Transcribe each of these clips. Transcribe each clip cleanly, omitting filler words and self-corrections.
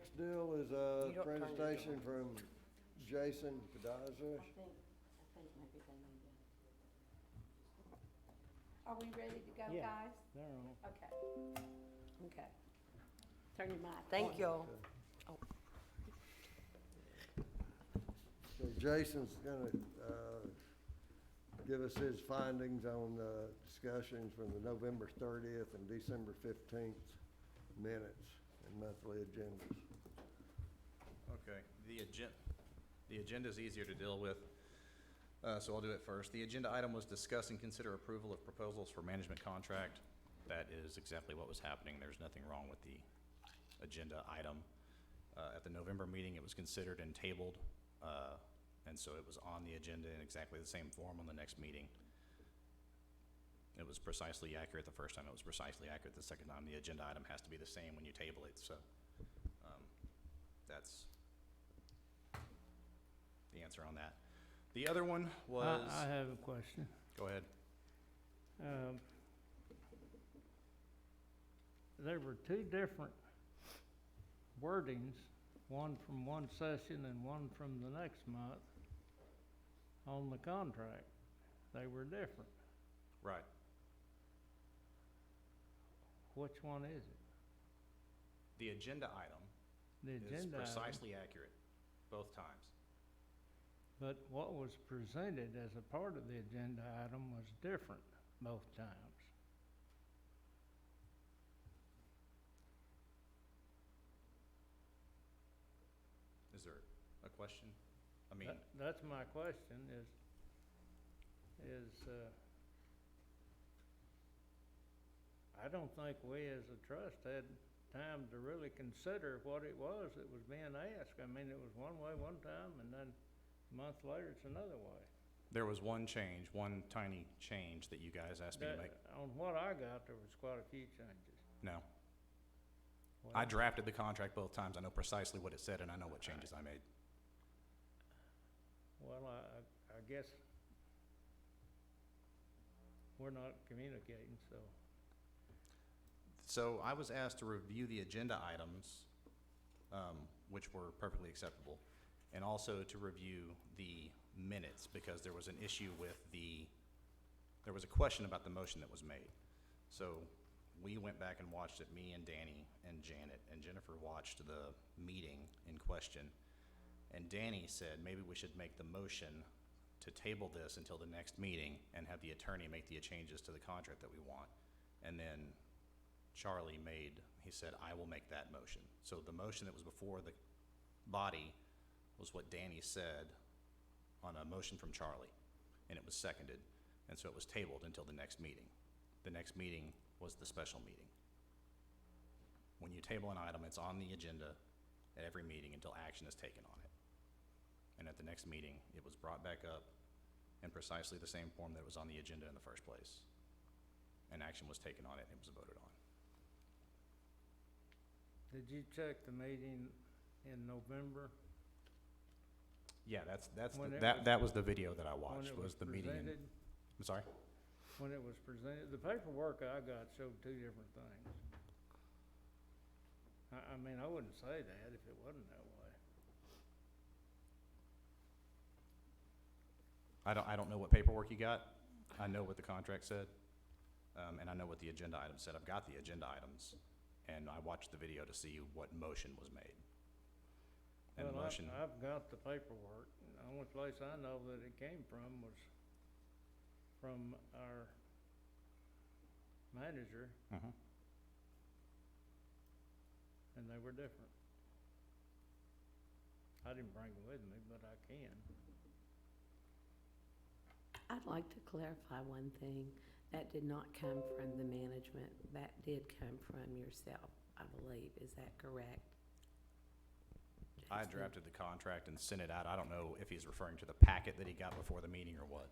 next deal is You a don't turn it presentation on. from Jason Pedazza. I think maybe they need to. Are we ready to go, Yeah. guys? They're on. Okay. Okay. Turn your mic. Thank you. Oh, So Jason's gonna, give us his findings on the discussions from the November 30th and December 15th minutes and monthly agendas. Okay, the agenda is easier to deal with, so I'll do it first. The agenda item was discuss and consider approval of proposals for management contract. That is exactly what was happening. There's nothing wrong with the agenda item. At the November meeting, it was considered and tabled, and so it was on the agenda in exactly the same form on the next meeting. It was precisely accurate the first time. It was precisely accurate the second time. The agenda item has to be the same when you table it, so that's the answer on that. The other one was, I have a question. go ahead. There were two different wordings, one from one session and one from the next month on the contract. They were different. Right. Which one is it? The agenda item The is agenda item, precisely accurate both times. but what was presented as a part of the agenda item was different both times. Is there a question? I mean, That's my question I don't think we as a trust had time to really consider what it was that was being asked. I mean, it was one way one time, and then a month later it's another way. there was one change, one tiny change that you guys asked me to make. On what I got, there was quite a few changes. No. Well, I drafted the contract both times. I know precisely what it said, and I know what changes I made. Well, I guess we're not communicating, so. So I was asked to review the agenda items, which were perfectly acceptable, and also to review the minutes, because there was an issue with there was a question about the motion that was made. So we went back and watched it, me and Danny and Janet, and Jennifer watched the meeting in question. And Danny said, maybe we should make the motion to table this until the next meeting and have the attorney make the changes to the contract that we want. And then Charlie he said, I will make that motion. So the motion that was before the body was what Danny said on a motion from Charlie, and it was seconded. And so it was tabled until the next meeting. The next meeting was the special meeting. When you table an item, it's on the agenda at every meeting until action is taken on it. And at the next meeting, it was brought back up in precisely the same form that it was on the agenda in the first place. And action was taken on it, and it was voted on. Did you check the meeting in November? Yeah, When it that was the video that I when watched, it was the meeting. presented? I'm sorry? When it was presented, the paperwork I got showed two different things. I mean, I wouldn't say that if it wasn't that way. I don't know what paperwork you got. I know what the contract said, and I know what the agenda item said. I've got the agenda items, and I watched the video to see what motion was made. And the Well, motion, I've got the paperwork. The only place I know that it came from was from our manager, Mhm. and they were different. I didn't bring them with me, but I can. I'd like to clarify one thing. That did not come from the management. That did come from yourself, I believe. Is that correct? I Jason? drafted the contract and sent it out. I don't know if he's referring to the packet that he got before the meeting or what.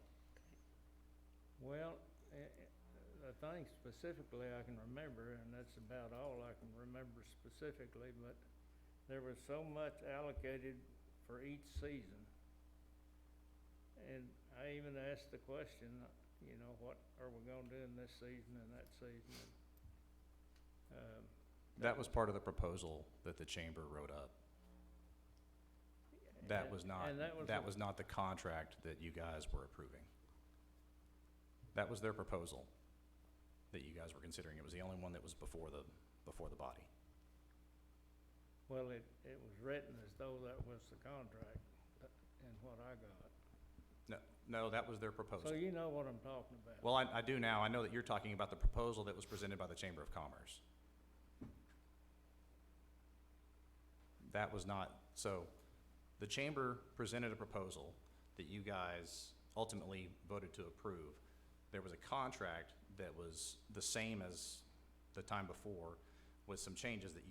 Well, the thing specifically I can remember, and that's about all I can remember specifically, but there was so much allocated for each season. And I even asked the question, you know, what are we gonna do in this season and that season? That was part of the proposal that the chamber wrote up. That was not, And that was not the contract that you guys were approving. That was their proposal that you guys were considering. It was the only one that was before the body. Well, it was written as though that was the contract, and what I got. No, that was their proposal. So you know what I'm talking about. Well, I do now. I know that you're talking about the proposal that was presented by the Chamber of Commerce. That was not, so the chamber presented a proposal that you guys ultimately voted to approve. There was a contract that was the same as the time before with some changes that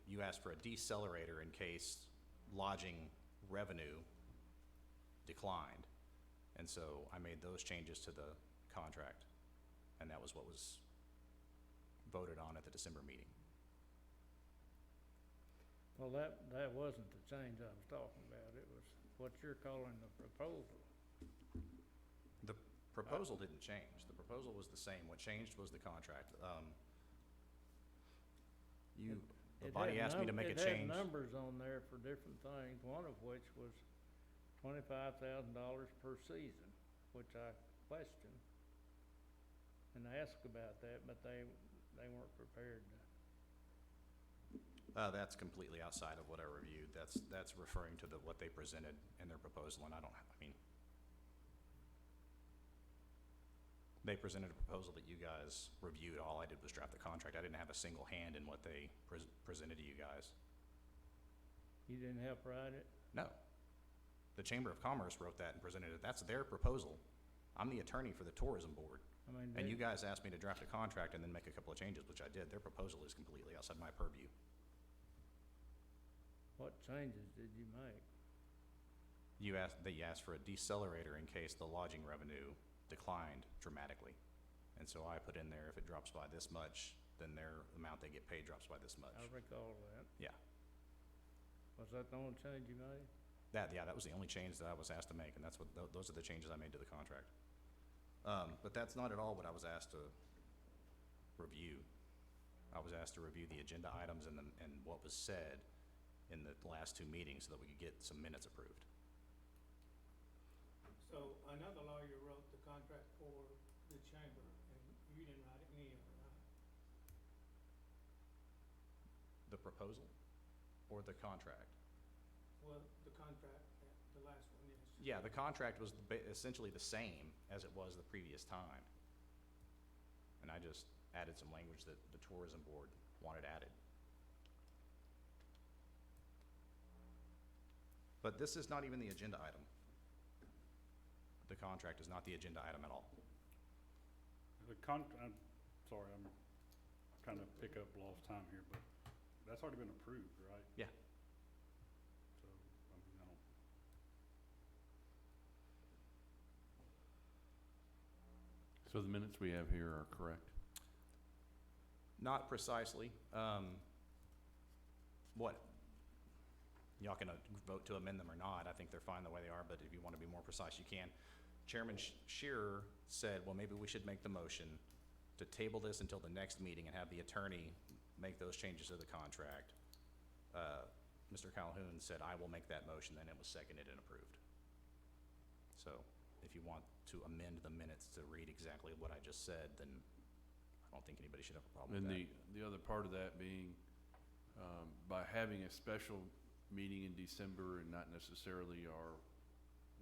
you asked for a decelerator in case lodging revenue declined. And so I made those changes to the contract, and that was what was voted on at the December meeting. Well, that wasn't the change I was talking about. It was what you're calling the proposal. The proposal didn't change. The proposal was the same. What changed was the contract. The body asked me to make a change. It had numbers on there for different things, one of which was $25,000 per season, which I questioned and asked about that, but they weren't prepared to. That's completely outside of what I reviewed. That's referring to what they presented in their proposal, and they presented a proposal that you guys reviewed. All I did was draft the contract. I didn't have a single hand in what they presented to you guys. You didn't help write it? No. The Chamber of Commerce wrote that and presented it. That's their proposal. I'm the attorney for the tourism board. And you guys asked me to draft a contract and then make a couple of changes, which I did. Their proposal is completely outside my purview. What changes did you make? You asked for a decelerator in case the lodging revenue declined dramatically. And so I put in there, if it drops by this much, then their amount they get paid drops by this much. I recall that. Yeah. Was that the only change you made? That was the only change that I was asked to make, and that's what, those are the changes I made to the contract. But that's not at all what I was asked to review. I was asked to review the agenda items and what was said in the last two meetings so that we could get some minutes approved. So another lawyer wrote the contract for the chamber, and you didn't write any of it, right? The proposal or the contract? Well, the contract, the last one is. Yeah, the contract was essentially the same as it was the previous time. And I just added some language that the tourism board wanted added. But this is not even the agenda item. The contract is not the agenda item at all. I'm sorry, I'm trying to pick up lost time here, but that's already been approved, right? Yeah. So, I mean, I don't. So the minutes we have here are correct? Not precisely. Y'all can vote to amend them or not. I think they're fine the way they are, but if you want to be more precise, you can. Chairman Shearer said, well, maybe we should make the motion to table this until the next meeting and have the attorney make those changes to the contract. Mr. Calhoun said, I will make that motion, then it was seconded and approved. So if you want to amend the minutes to read exactly what I just said, then I don't think anybody should have a problem And with that. the other part of that being, by having a special meeting in December and not necessarily our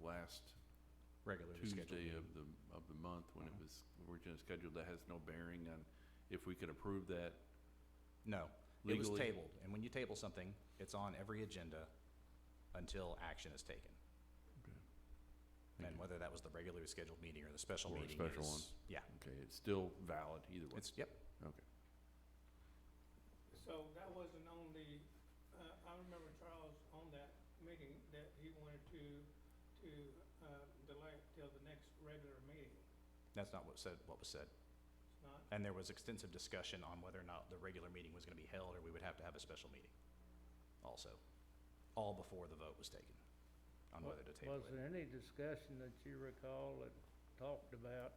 last Regularly scheduled Tuesday meeting. of the month when it was originally scheduled, that has no bearing on if we could approve that. No, it was Legally. tabled, and when you table something, it's on every agenda until action is taken. And whether that was the regularly scheduled meeting or the special Or a meeting special one. yeah, Okay, it's still valid either way. yep. Okay. So that wasn't on the, I remember Charles on that meeting that he wanted to delay it till the next regular meeting. That's not what was said. It's not? And there was extensive discussion on whether or not the regular meeting was gonna be held, or we would have to have a special meeting also, all before the vote was taken on whether to table Was it. there any discussion that you recall that talked about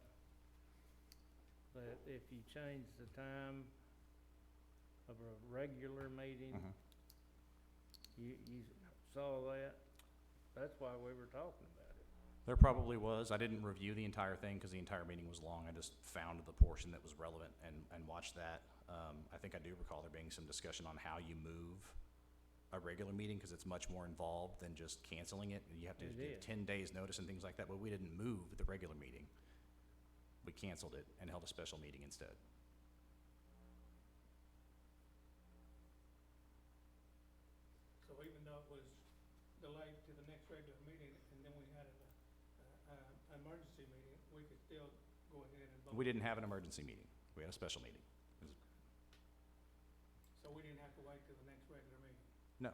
that if you change the time of a regular meeting. Mhm. You saw that? That's why we were talking about it. There probably was. I didn't review the entire thing because the entire meeting was long. I just found the portion that was relevant and watched that. I think I do recall there being some discussion on how you move a regular meeting because it's much more involved than just canceling it. You have to It give is. 10 days notice and things like that, but we didn't move the regular meeting. We canceled it and held a special meeting instead. So even though it was delayed to the next regular meeting, and then we had an emergency meeting, we could still go ahead and vote? We didn't have an emergency meeting. We had a special meeting. So we didn't have to wait till the next regular meeting? No.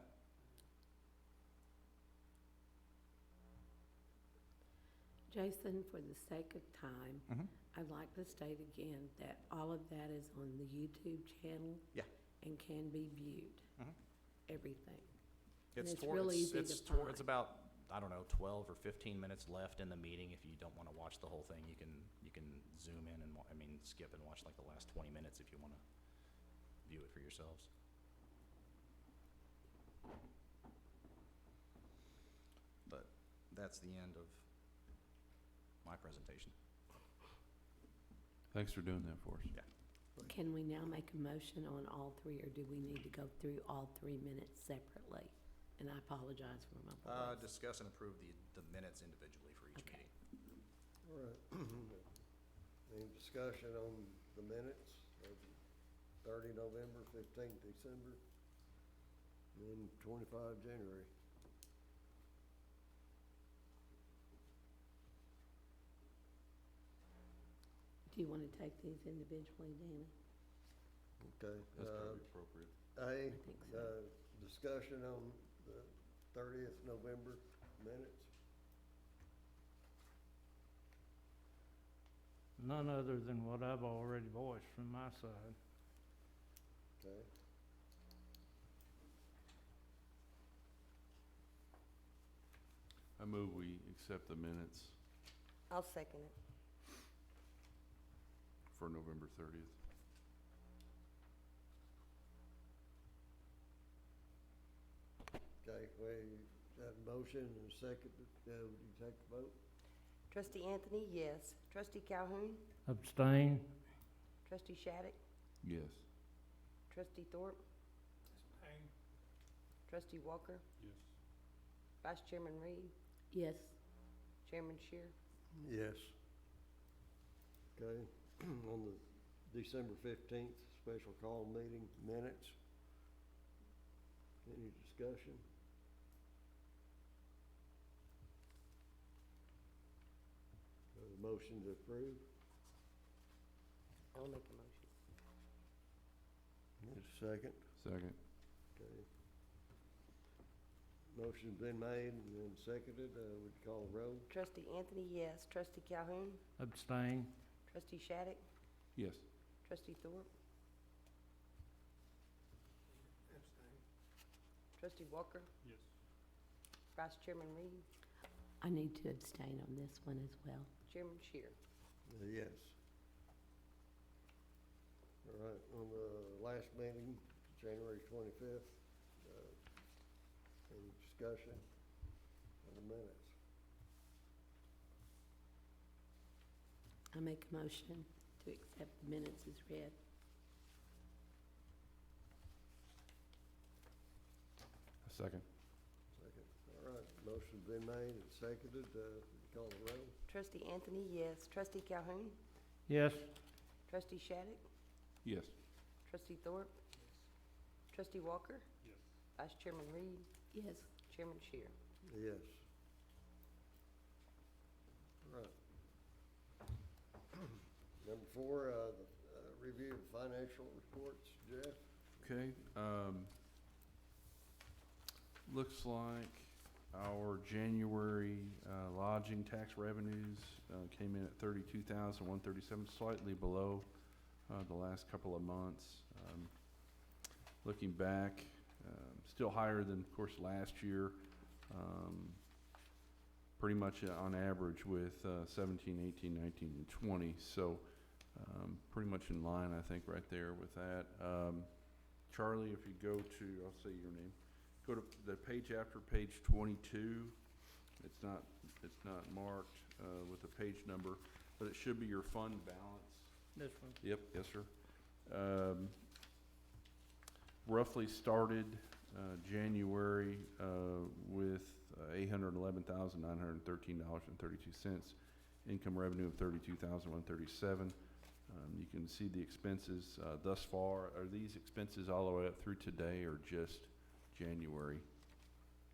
Jason, for the sake of time, Mhm. I'd like to state again that all of that is on the YouTube channel. Yeah. And can be viewed, Mhm. everything. And it's toward- real easy to it's find. about, I don't know, 12 or 15 minutes left in the meeting. If you don't want to watch the whole thing, you can zoom in and, skip and watch like the last 20 minutes if you want to view it for yourselves. But that's the end of my presentation. Thanks for doing that for us. Yeah. Can we now make a motion on all three, or do we need to go through all 3 minutes separately? And I apologize for my voice. Discuss and approve the minutes individually for each Okay. meeting. All right. Any discussion on the minutes of 30 November, 15 December, and 25 January? Do you want to take these individually, Danny? Okay. That's probably appropriate. A, think so. discussion on the 30th November minutes. None other than what I've already voiced from my side. Okay. I move we accept the minutes I'll second it. for November 30th. Okay, we have a motion and a second. Would you take the vote? Trustee Anthony, yes. Trustee Calhoun, Abstain? trustee Shattuck, Yes. trustee Thorpe, Abstain. trustee Walker, Yes. vice chairman Reed, Yes. chairman Shear. Yes. Okay, on the December 15th special call meeting minutes. Any discussion? Motion to approve. I'll make a motion. Need a second? Second. Okay. Motion's been made and then seconded. Would you call the roll? Trustee Anthony, yes. Trustee Calhoun, Abstain? trustee Shattuck, Yes. trustee Thorpe, Abstain. trustee Walker, Yes. vice chairman Reed, I need to abstain on this one as well. chairman Shear. Yes. All right, on the last meeting, January 25th, any discussion on the minutes? I make a motion to accept the minutes as read. A second. Second. All right, motion's been made and seconded. Would you call the roll? Trustee Anthony, yes. Trustee Calhoun, Yes? trustee Shattuck, Yes. trustee Thorpe, trustee Walker, Yes. vice chairman Reed, Yes. chairman Shear. Yes. All right. Number 4, review of financial reports. Jeff? Okay, looks like our January lodging tax revenues came in at 32,137, slightly below the last couple of months. Looking back, still higher than, of course, last year. Pretty much on average with 17, 18, 19, and 20. So pretty much in line, I think, right there with that. Charlie, if you go to, I'll say your name, go to the page after page 22. It's not marked with a page number, but it should be your fund balance. This one, Yep, yes, sir. Roughly started January with $811,913.32. Income revenue of $32,137. You can see the expenses thus far. Are these expenses all the way up through today or just January?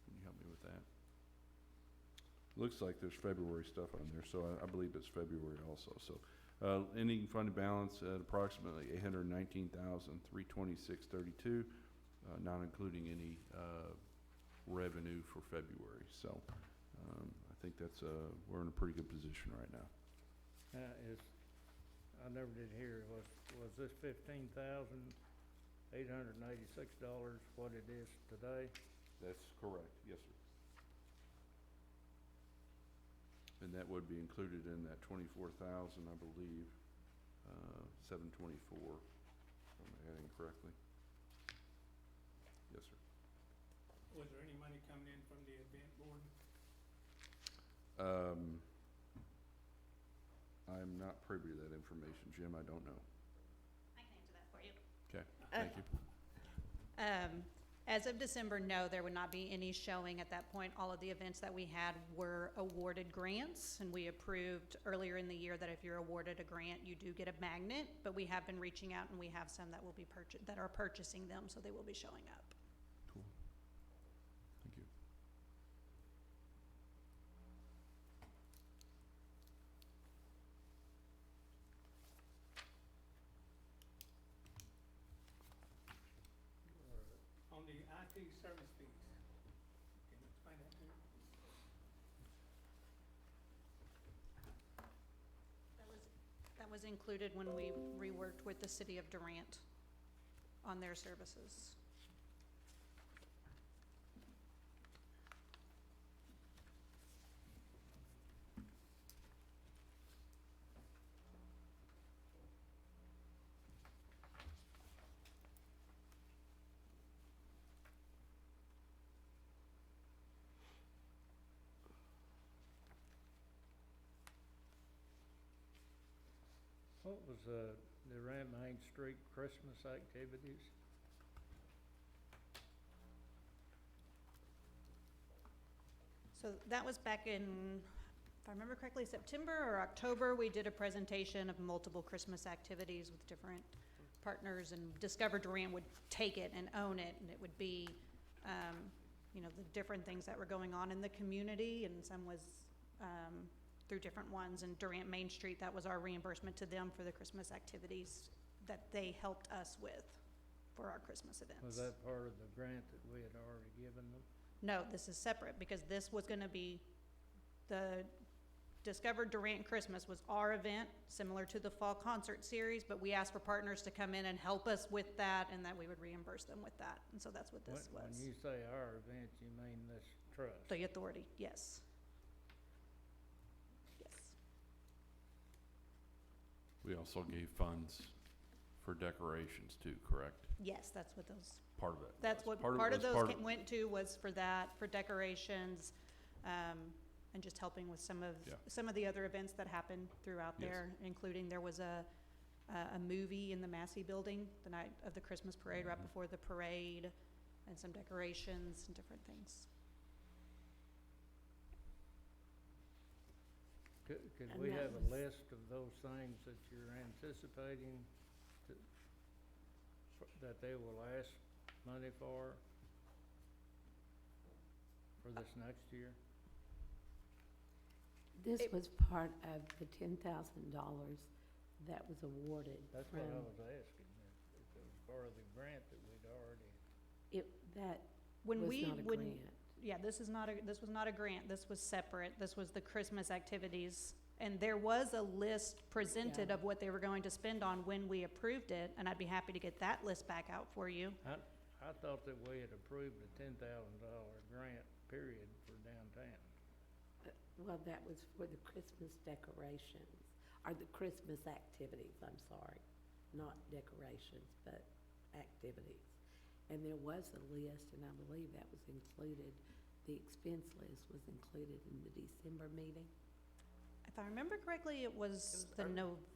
Can you help me with that? Looks like there's February stuff on there, so I believe it's February also. So ending fund balance at approximately $819,326.32, not including any revenue for February. So I think that's we're in a pretty good position right now. I never did hear, was this $15,886 what it is today? That's correct, yes, sir. And that would be included in that 24,000, I believe, 724, if I'm adding correctly. Yes, sir. Was there any money coming in from the event board? I'm not privy to that information, Jim, I don't know. I can answer that for you. Okay, thank you. As of December, no, there would not be any showing at that point. All of the events that we had were awarded grants, and we approved earlier in the year that if you're awarded a grant, you do get a magnet, but we have been reaching out, and we have some that will be that are purchasing them, so they will be showing up. Cool. Thank you. On the IT service fees, can you explain that to me? That was included when we reworked with the city of Durant on their services. What was the Durant Main Street Christmas activities? So that was back in, if I remember correctly, September or October. We did a presentation of multiple Christmas activities with different partners, and Discover Durant would take it and own it, and it would be, the different things that were going on in the community, and some was through different ones. And Durant Main Street, that was our reimbursement to them for the Christmas activities that they helped us with for our Christmas events. Was that part of the grant that we had already given them? No, this is separate, because this was gonna be, the Discover Durant Christmas was our event, similar to the fall concert series, but we asked for partners to come in and help us with that, and that we would reimburse them with that, and so that's what this When was. you say our event, you mean this trust? The authority, yes. Yes. We also gave funds for decorations too, correct? Yes, that's what those, Part of it. that's was. what part of was those went to, was for that, for decorations, and just helping with some of the other events that happened throughout Yes. there, including there was a movie in the Massey Building the night of the Christmas parade, right Mhm. before the parade, and some decorations and different things. Could And we that have a was- list of those things that you're anticipating that they will ask money for this next year? This It- was part of the $10,000 that was awarded That's from, what I was asking, if it was part of the grant that we'd already. that When was we not a would, grant. yeah, this was not a grant, this was separate, this was the Christmas activities. And there was a list presented Yeah. of what they were going to spend on when we approved it, and I'd be happy to get that list back out for you. I thought that we had approved a $10,000 grant, period, for downtown. Well, that was for the Christmas decorations, or the Christmas activities, I'm sorry. Not decorations, but activities. And there was a list, and I believe that was included, the expense list was included in the December meeting. If I remember correctly, it was the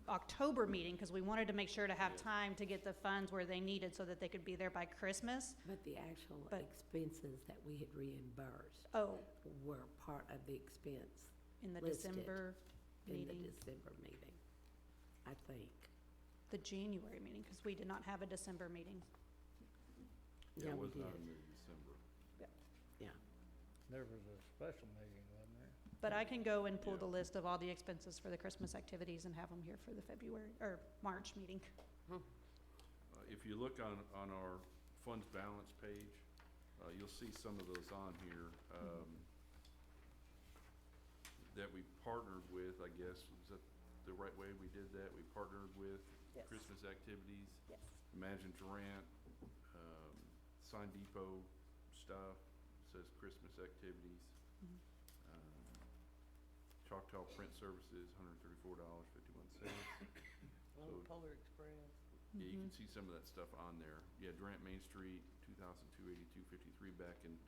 October meeting, because we wanted to make sure to have time to get the funds where they needed so that they could be there by Christmas. But the actual But- expenses that we had reimbursed Oh, were part of the expense in the listed December in the meeting, December meeting, I think. the January meeting, because we did not have a December meeting. Yeah, It we was not did. in December. Yeah. There was a special meeting, wasn't there? But I can go and pull Yeah. the list of all the expenses for the Christmas activities and have them here for the February, or March meeting. If you look on our funds balance page, you'll see some of those on here, that we partnered with, I guess. Is that the right way we did that? We partnered with Yes. Christmas activities. Yes. Imagine Durant, Sign Depot stuff, says Christmas activities. Mhm. Choctaw Print Services, $134.51. Polar Express. Yeah, you can Mhm. see some of that stuff on there. Yeah, Durant Main Street, 2,282.53 back in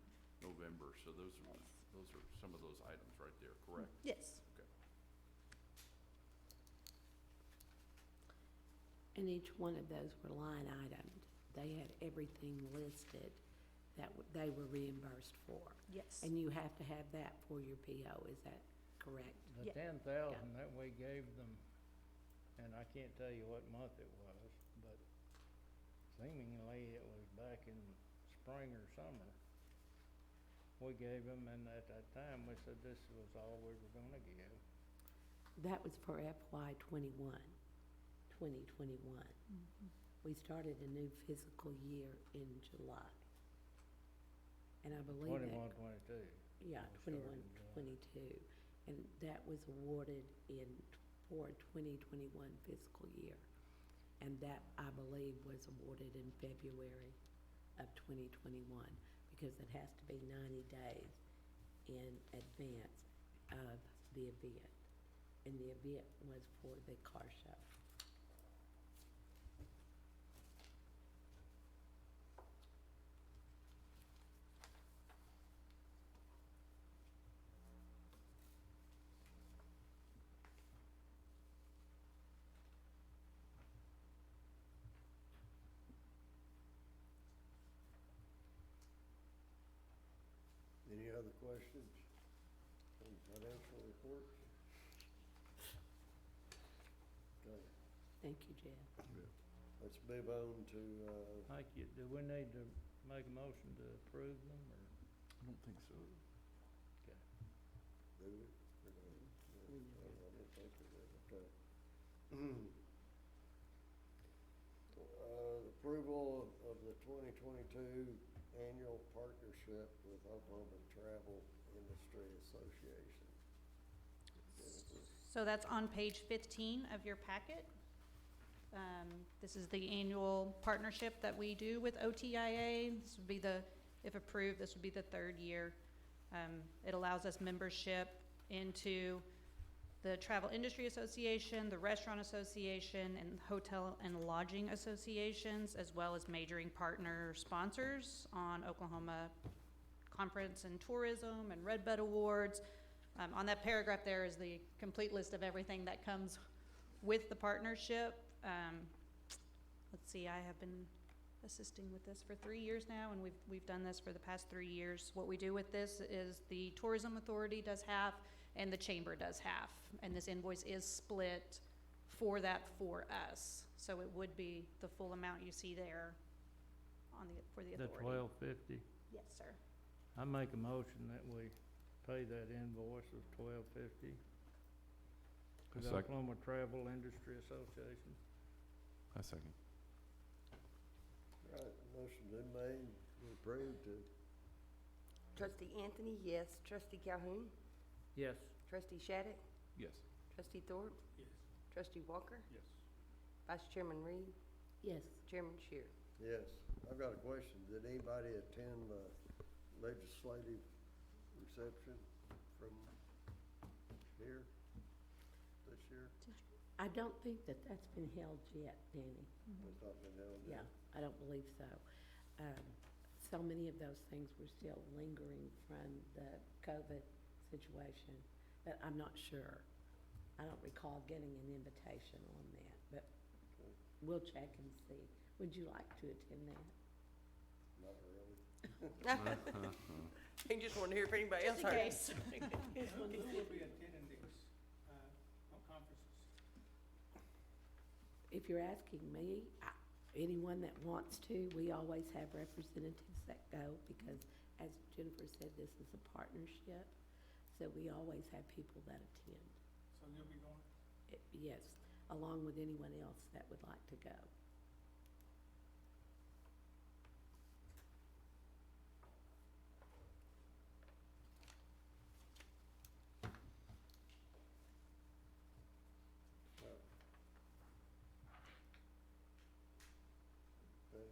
November. So those are some of those items right there, correct? Yes. Okay. And each one of those were line items. They had everything listed that they were reimbursed for. Yes. And you have to have that for your PO, is that correct? The Yeah. 10,000 that we gave them, and I can't tell you what month it was, but seemingly it was back in spring or summer. We gave them, and at that time, we said this was all we were gonna give. That was for FY 2021. Mhm. We started a new fiscal year in July. And I believe that. 21, 22. Yeah, We started 21, in July. 22. And that was awarded for 2021 fiscal year. And that, I believe, was awarded in February of 2021, because it has to be 90 days in advance of the event. And the event was for the car show. Any other questions on financial reports? Okay, Thank you, Jeff. let's move on to, Thank you. Do we need to make a motion to approve them, or? I don't think so. do we? Or no? We No, do. I didn't think we did, okay. Approval of the 2022 annual partnership with Oklahoma Travel Industry Association. Jennifer? So that's on page 15 of your packet. This is the annual partnership that we do with OTIA. This would be if approved, this would be the third year. It allows us membership into the Travel Industry Association, the Restaurant Association, and Hotel and Lodging Associations, as well as majoring partner sponsors on Oklahoma Conference and Tourism and Redbud Awards. On that paragraph there is the complete list of everything that comes with the partnership. Let's see, I have been assisting with this for 3 years now, and we've done this for the past 3 years. What we do with this is the Tourism Authority does half, and the Chamber does half, and this invoice is split for us. So it would be the full amount you see there for the The authority. 1250. Yes, sir. I make a motion that we pay that invoice of $12.50 to the second. Oklahoma Travel Industry Association. I second. All right, motion been made, and approved to, Trustee Anthony, yes. Trustee Calhoun? Yes. Trustee Shattuck? Yes. Trustee Thorpe? Yes. Trustee Walker? Yes. Vice Chairman Reed? Yes. Chairman Shear? yes. I've got a question. Did anybody attend the legislative reception from here this year? I don't think that that's been held yet, Danny. It's not been held Yeah, yet? I don't believe so. So many of those things were still lingering from the COVID situation, but I'm not sure. I don't recall getting an invitation on that, but we'll check and see. Would you like to attend that? Not really. He just wanted to hear if anybody else Just in heard. case. Who will be attending these, conferences? If you're asking me, anyone that wants to, we always have representatives that go because, as Jennifer said, this is a partnership. So we always have people that attend. So you'll be going? Yes, along with anyone else that would like to go. Okay, Okay.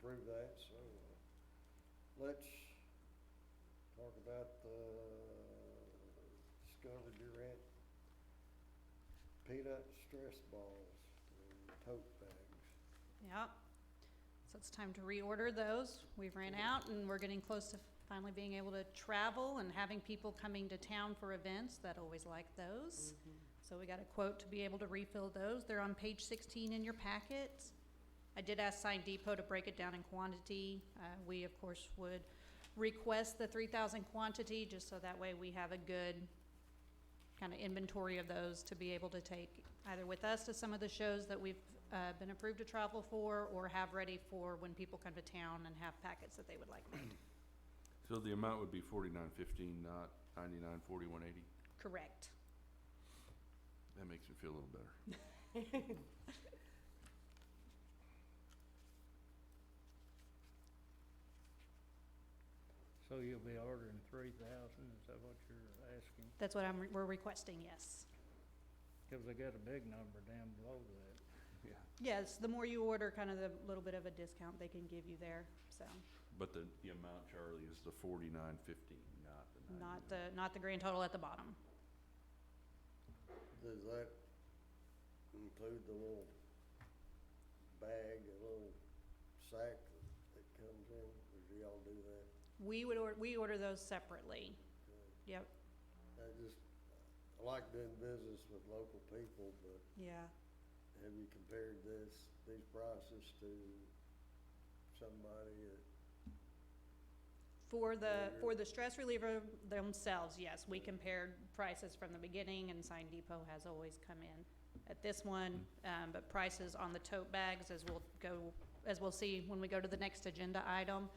approve that, so, let's talk about the Discover Durant peanut stress balls and tote bags. Yep. So it's time to reorder those. We've ran out and we're getting close to finally being able to travel and having people coming to town for events that always like those. So we got a quote to be able to refill those. They're on page 16 in your packet. I did ask Sign Depot to break it down in quantity. We, of course, would request the 3,000 quantity just so that way we have a good kind of inventory of those to be able to take either with us to some of the shows that we've been approved to travel for or have ready for when people come to town and have packets that they would like made. So the amount would be $49.15, not $99.41.80. Correct. That makes me feel a little better. So you'll be ordering 3,000, is that what you're asking? That's what we're requesting, yes. Because they got a big number down below that. Yeah. Yes, the more you order, kind of the little bit of a discount they can give you there, so. But the amount, Charlie, is the $49.15, not the $99. Not the grand total at the bottom. Does that include the little bag, a little sack that comes in, or do y'all do that? We order those separately. Yep, I like doing business with local people, but yeah. have you compared these prices to somebody that? For the stress reliever themselves, yes, we compared prices from the beginning and Sign Depot has always come in at this one. But prices on the tote bags, as we'll see when we go to the next agenda item.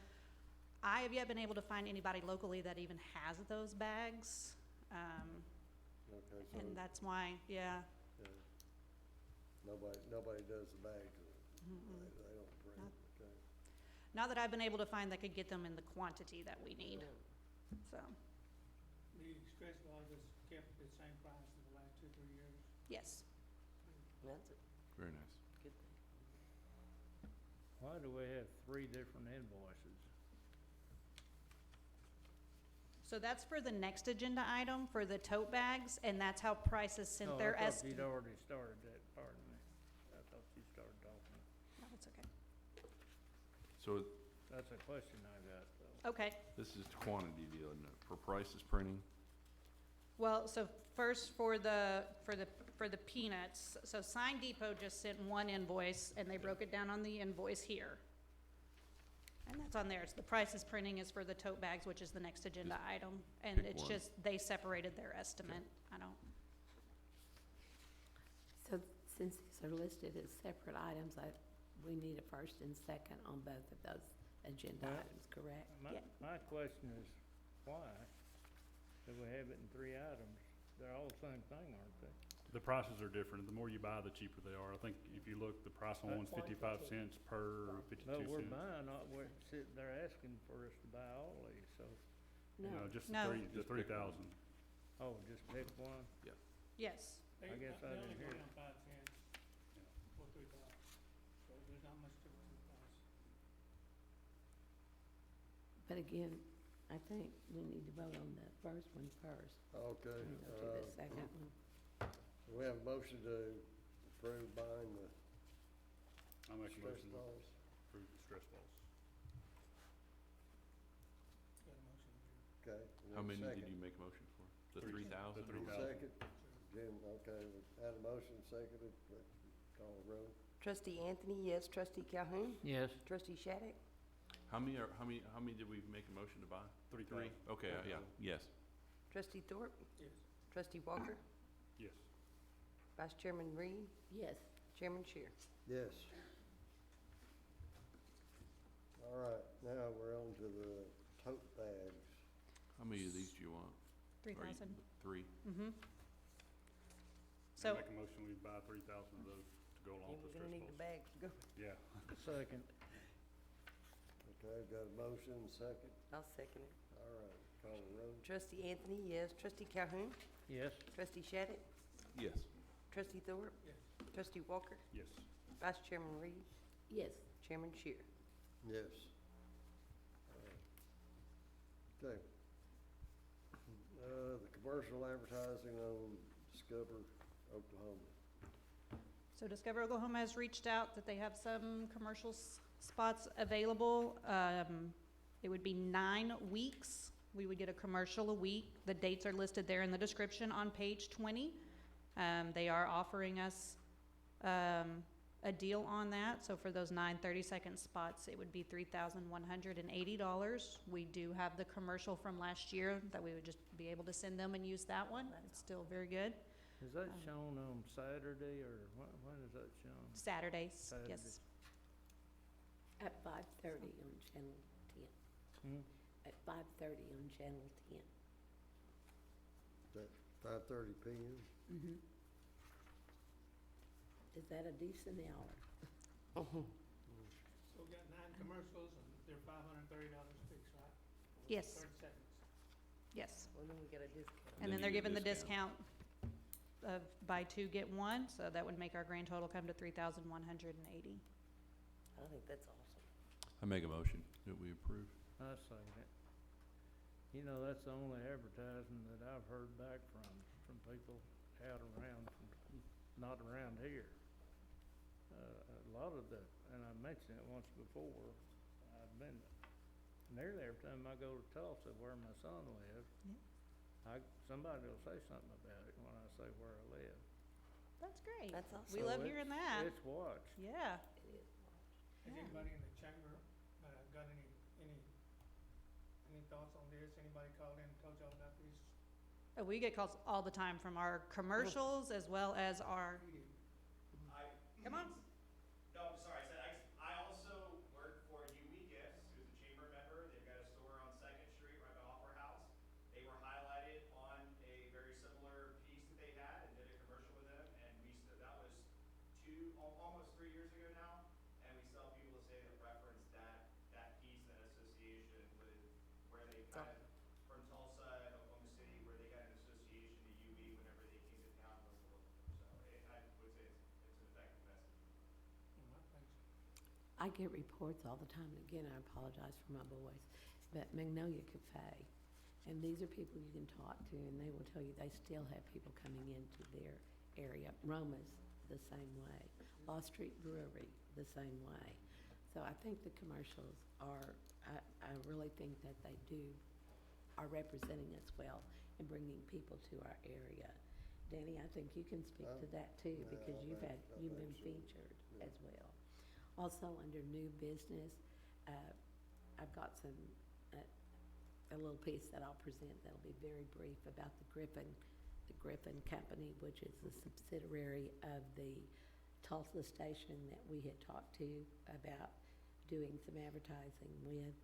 I have yet been able to find anybody locally that even has those bags. Okay, so And that's why, yeah. nobody does the bags, Mm-mm. they don't print, Not- okay. Not that I've been able to find that could get them in the quantity that we need, so, The stress ball has kept the same price in the last 2-3 years. yes. That's a Very nice. good thing. Why do we have 3 different invoices? So that's for the next agenda item, for the tote bags, and that's how prices sent their I thought estimate. you'd already started that, pardon me. I thought you started talking. No, it's okay. So That's a question I got, though. Okay, this is the quantity deal, isn't it? For prices printing? well, so first for the peanuts, so Sign Depot just sent one invoice, and they broke it down on the invoice here. And that's on there, so the prices printing is for the tote bags, which is the next agenda item, and pick it's one. just, they separated their estimate, I don't, So since these are listed as separate items, we need a first and second on both of those agenda Well, items, correct? Yeah. My question is, why do we have it in 3 items? They're all the same thing, aren't they? The prices are different. The more you buy, the cheaper they are. I think if you look, the price on one's 55 cents per, or 52 No, we're cents. buying, they're asking for us to buy all these, so, You know, just No. the 3,000. oh, just pick one? yes. I guess I didn't hear it. They only go down 5 cents for $3, so there's not much difference in the price. But again, I think we need to vote on the first one first, Okay, and go to the second one. we have a motion to approve buying the I make a stress motion to balls. approve the stress balls. How many did second? you make a motion for? The Three. 3,000? The 3,000. Second, Jim, okay, we had a motion, seconded, let's call the roll. Trustee Anthony, yes. Trustee Calhoun? Yes. Trustee Shattuck? How many did we make a motion to buy? 3,000. Okay, yeah, yes. Trustee Thorpe? Yes. Trustee Walker? Yes. Vice Chairman Reed? Yes. Chairman Shear? Yes. All right, now we're on to the tote bags. How many of these do you want? Or you- 3,000. 3? Mm-hmm. I So, make a motion, we buy 3,000 of those to go along Yeah, with we're the gonna stress need the balls. bags to go. Yeah. Second. Okay, got a motion, second, I'll second it. all right, call the roll. Trustee Anthony, yes. Trustee Calhoun? Yes. Trustee Shattuck? Yes. Trustee Thorpe? Yes. Trustee Walker? Yes. Vice Chairman Reed? Yes. Chairman Shear? Yes. All right. Okay. The commercial advertising on Discover Oklahoma. so Discover Oklahoma has reached out that they have some commercial spots available. It would be 9 weeks. We would get a commercial a week. The dates are listed there in the description on page 20. They are offering us a deal on that. So for those 9 30-second spots, it would be $3,180. We do have the commercial from last year that we would just be able to send them and use that one. It's still very good. Is that shown on Saturday or when is that shown? Saturdays, yes. Saturday. At 5:30 on Channel 10. Hmm? At 5:30 on Channel 10. Is that 5:30 PM? Mm-hmm. Is that a decent hour? So we got 9 commercials and they're $530 a piece, right? Yes. 30 seconds. Yes. Well, then we got a discount. And then they're given the discount of buy 2, get 1, so that would make our grand total come to $3,180. I think that's awesome. I make a motion that we approve. I second it. You know, that's the only advertising that I've heard back from people out around, not around here. A lot of the, and I mentioned it once before, I've been, nearly every time I go to Tulsa where my son lives, somebody will say something about it when I say where I live. That's great. That's awesome. We So love it's- hearing that. It's watched. Yeah. It is. Has Yeah. anybody in the chamber got any thoughts on this? Anybody called in and told y'all about this? We get calls all the time from our commercials as well as our, We did. come on. No, I'm sorry, I also work for UE Gifts, who's a chamber member. They've got a store on Second Street right by Opera House. They were highlighted on a very similar piece that they had and did a commercial with them. And that was almost 3 years ago now. And we still have people to say that reference that piece, that association with where they kind of, from Tulsa and Oklahoma City, where they got an association to UE whenever they came to town and was looking for. So I would say it's an effective message. Well, thanks. I get reports all the time, and again, I apologize for my voice, but Magnolia Cafe, and these are people you can talk to, and they will tell you they still have people coming into their area. Roma's the same way. Law Street Brewery, the same way. So I think the commercials are, I really think that they are representing us well and bringing people to our area. Danny, I think you can speak to that too, Yeah, because I you've think been so. featured Yeah. as well. Also, under new business, I've got a little piece that I'll present that'll be very brief about the Griffin Company, which is the subsidiary of the Tulsa station that we had talked to about doing some advertising with.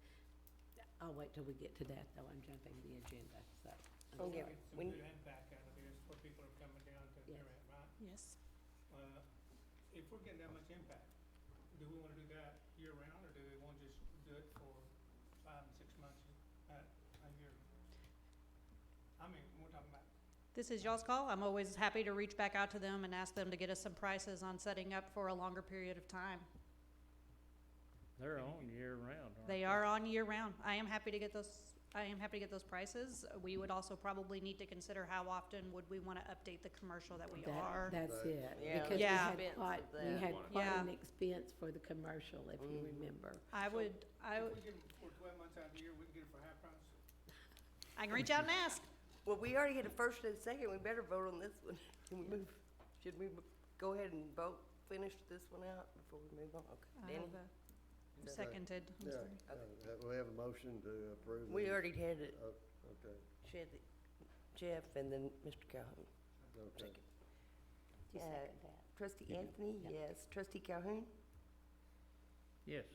I'll wait till we get to that, though. I'm jumping the agenda, so. I'm Oh, yeah. sorry. Get some When- good impact out of this, where people are coming down to Yes. Durant, right? Yes. If we're getting that much impact, do we wanna do that year round, or do we wanna just do it for 5 and 6 months a year? I mean, we're talking about, This is y'all's call. I'm always happy to reach back out to them and ask them to get us some prices on setting up for a longer period of time. They're on year round, aren't They are on year round. I am happy to get those prices. We would also probably need to consider how often would we want to update the commercial that we are. That's Right. it. Yeah, Because we Yeah. had quite, we had Yeah. quite an Yeah. expense for the commercial, if you Mhm. remember. I would, if we get them for 12 months out of the year, we can get it for half price? I can reach out and ask. Well, we already had a first and a second, we better vote on this one. Can we move, should we go ahead and vote, finish this one out before we move on? I Okay, have Danny? a seconded, I'm Yeah, sorry. we have a motion to approve. We these. already had it, Oh, okay, Jeff and then Mr. Calhoun. okay. You Uh, second that. Trustee Anthony, yes. Trustee Calhoun? Yes.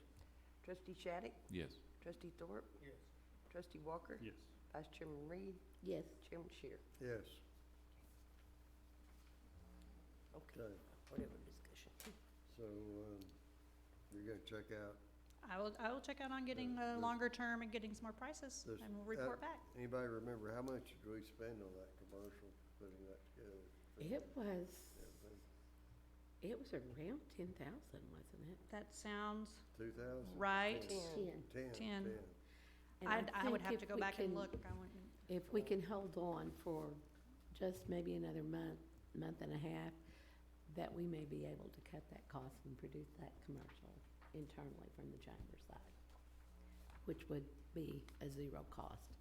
Trustee Shattuck? Yes. Trustee Thorpe? Yes. Trustee Walker? Yes. Vice Chairman Reed? Yes, Chairman Shear? Yes, Okay, okay, whatever discussion. so, you're gonna check out, I will check out on getting a longer term and getting some more prices, This- and we'll report back. anybody remember how much did we spend on that commercial, putting that together? it was around 10,000, wasn't it? That sounds 2,000? right. 10. 10. 10. And I would think have if to go we back and can- look. I wouldn't- If we can hold on for just maybe another month and a half, that we may be able to cut that cost and produce that commercial internally from the chamber side, which would be a zero cost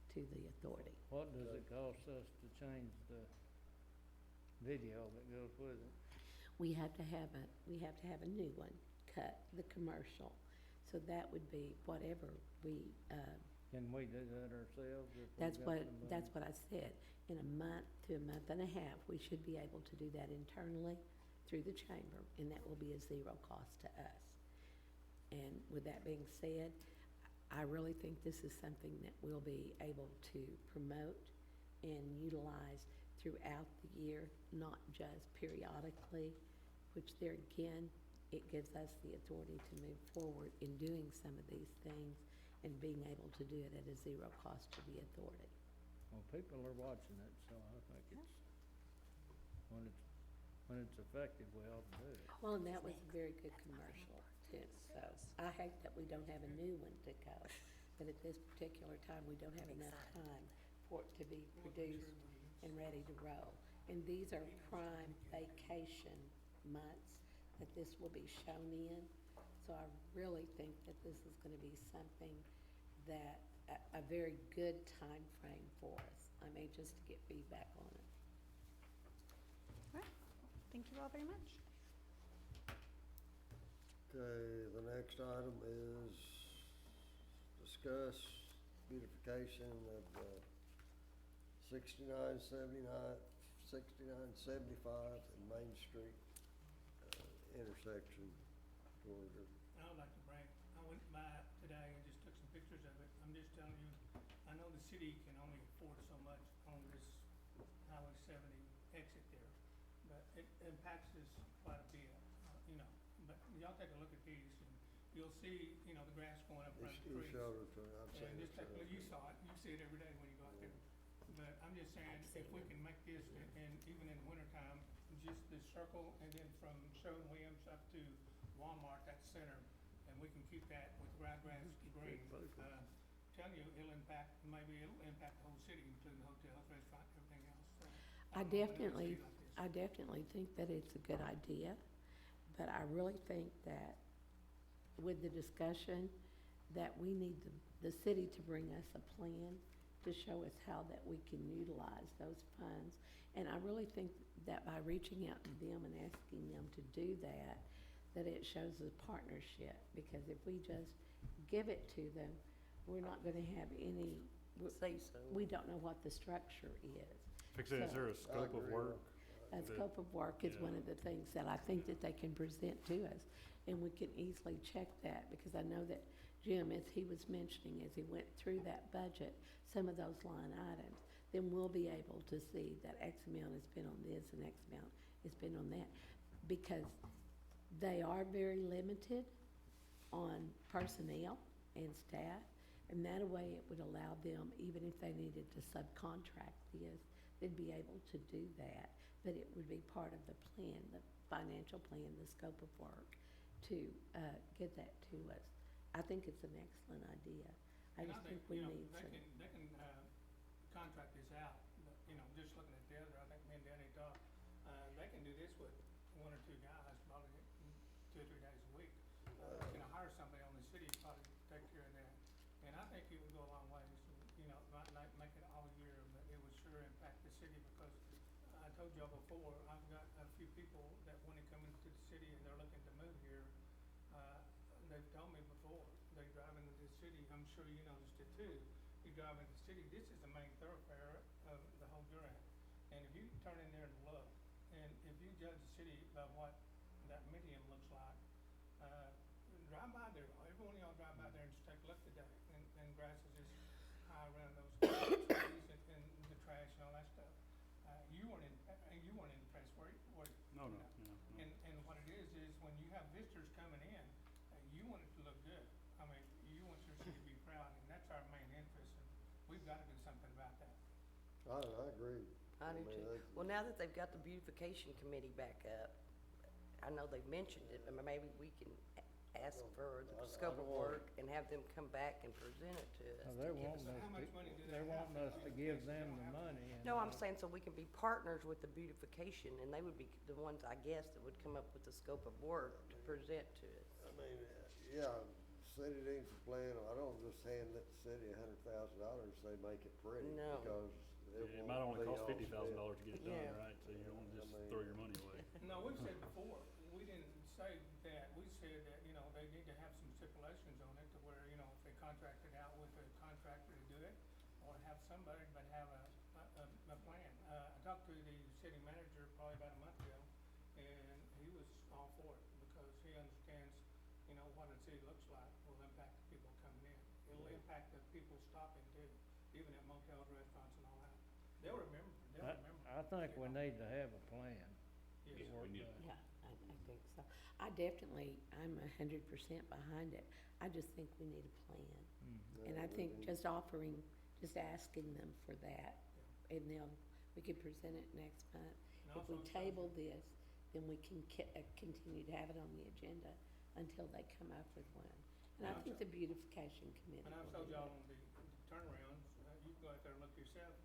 to the authority. What does it cost us to change the video that goes with it? We have to have a new one, cut the commercial. So that would be whatever we, Can we do that ourselves if we that's got what, somebody? that's what I said. In a month to a month and a half, we should be able to do that internally through the chamber, and that will be a zero cost to us. And with that being said, I really think this is something that we'll be able to promote and utilize throughout the year, not just periodically, which there again, it gives us the authority to move forward in doing some of these things and being able to do it at a zero cost to the authority. Well, people are watching it, so I think it's, when it's effective, we ought to do it. Well, and that was a very good commercial too, so I hate that we don't have a new one to go, but at this particular time, we don't have enough time for it to be produced and ready to roll. And these are prime vacation months that this will be shown in, so I really think that this is gonna be something that, a very good time frame for us. I mean, just to get feedback on it. All right. Thank you all very much. Okay, the next item is discuss beautification of 6975 and Main Street intersection toward the, I would like to bring, I went by today and just took some pictures of it. I'm just telling you, I know the city can only afford so much on this Highway 70 exit there, but it impacts us quite a bit, you know. But y'all take a look at these and you'll see, you know, the grass going up around the trees. I've seen And it. just take, well, you saw it, you see it every day when you go out there. But I'm just saying, if we can make this, and even in the wintertime, just this circle, and then from Sherwin-Williams up to Walmart, that center, and we can keep that with grass green. Telling you, it'll impact, maybe it'll impact the whole city, including the hotels, restaurant, everything else. So, I don't know if another definitely, city like this. I definitely think that it's a good idea, but I really think that with the discussion, that we need the city to bring us a plan to show us how that we can utilize those funds. And I really think that by reaching out to them and asking them to do that, that it shows a partnership, because if we just give it to them, we're not gonna have any, Say so. we don't know what the structure is. Fix it, is there a scope of work? A scope of work is one of the things that I think that they can present to us, and we can easily check that, because I know that Jim, as he was mentioning, as he went through that budget, some of those line items, then we'll be able to see that X amount has been on this and X amount has been on that, because they are very limited on personnel and staff, and that way it would allow them, even if they needed to subcontract this, they'd be able to do that, but it would be part of the plan, the financial plan, the scope of work, to get that to us. I think it's an excellent idea. I And just think we you know, need they some. can contract this out, but, you know, just looking at the other, I think me and Danny talked, they can do this with one or two guys, probably 2 or 3 days a week. You know, hire somebody on the city, to probably take care of that. And I think it would go a long way, so, you know, told y'all before, I've got a few people that when they come into the city and they're looking to move here, they've told me before, they drive into the city, I'm sure you noticed it too. You drive into the city, this is the main thoroughfare of the whole Durant. And if you turn in there and look, and if you judge the city by what that median looks like, drive by there, every one of y'all drive by there and just take a look today, and grass is just high around those trees and the trash and all that stuff. You weren't impressed, were you? No. And what it is when you have visitors coming in, you want it to look good. I mean, you want your city to be proud, and that's our main interest, and we've gotta do something about that. I agree. I do mean, too. that's- Well, now that they've got the beautification committee back up, I know they've mentioned it, but maybe we can ask for the scope of work and have them come back and present it to us. They're to give wanting us- us How much money do to, they they're have? wanting us to give them the money. and, No, I'm saying so we can be partners with the beautification, and they would be the ones, I guess, that would come up with the scope of work to present to us. I mean, yeah, city needs a plan. I don't just hand the city $100,000, say make it pretty. No. Because It might only cost $50,000 $50,000 to get it Yeah. done, right? So you don't wanna just I mean- throw your money away. No, we've said before, we didn't say that, we said that, you know, they need to have some stipulations on it to where, you know, if they contract it out with a contractor to do it, or have somebody, but have a plan. I talked to the city manager probably about a month ago, and he was all for it, because he understands, you know, what a city looks like will impact the people coming in. It'll impact the people stopping too, even at motels, restaurants and all that. They'll remember. I think we need to have a plan. Yes. to work need- that. Yeah, I think so. I'm 100% behind it. I just think we need a plan. And I think just asking them for that, and we can present it next month. And If we also- table this, then we can continue to have it on the agenda until they come up with one. And I think the beautification committee And I've will told do y'all that. on the turnarounds, you can go out there and look yourself,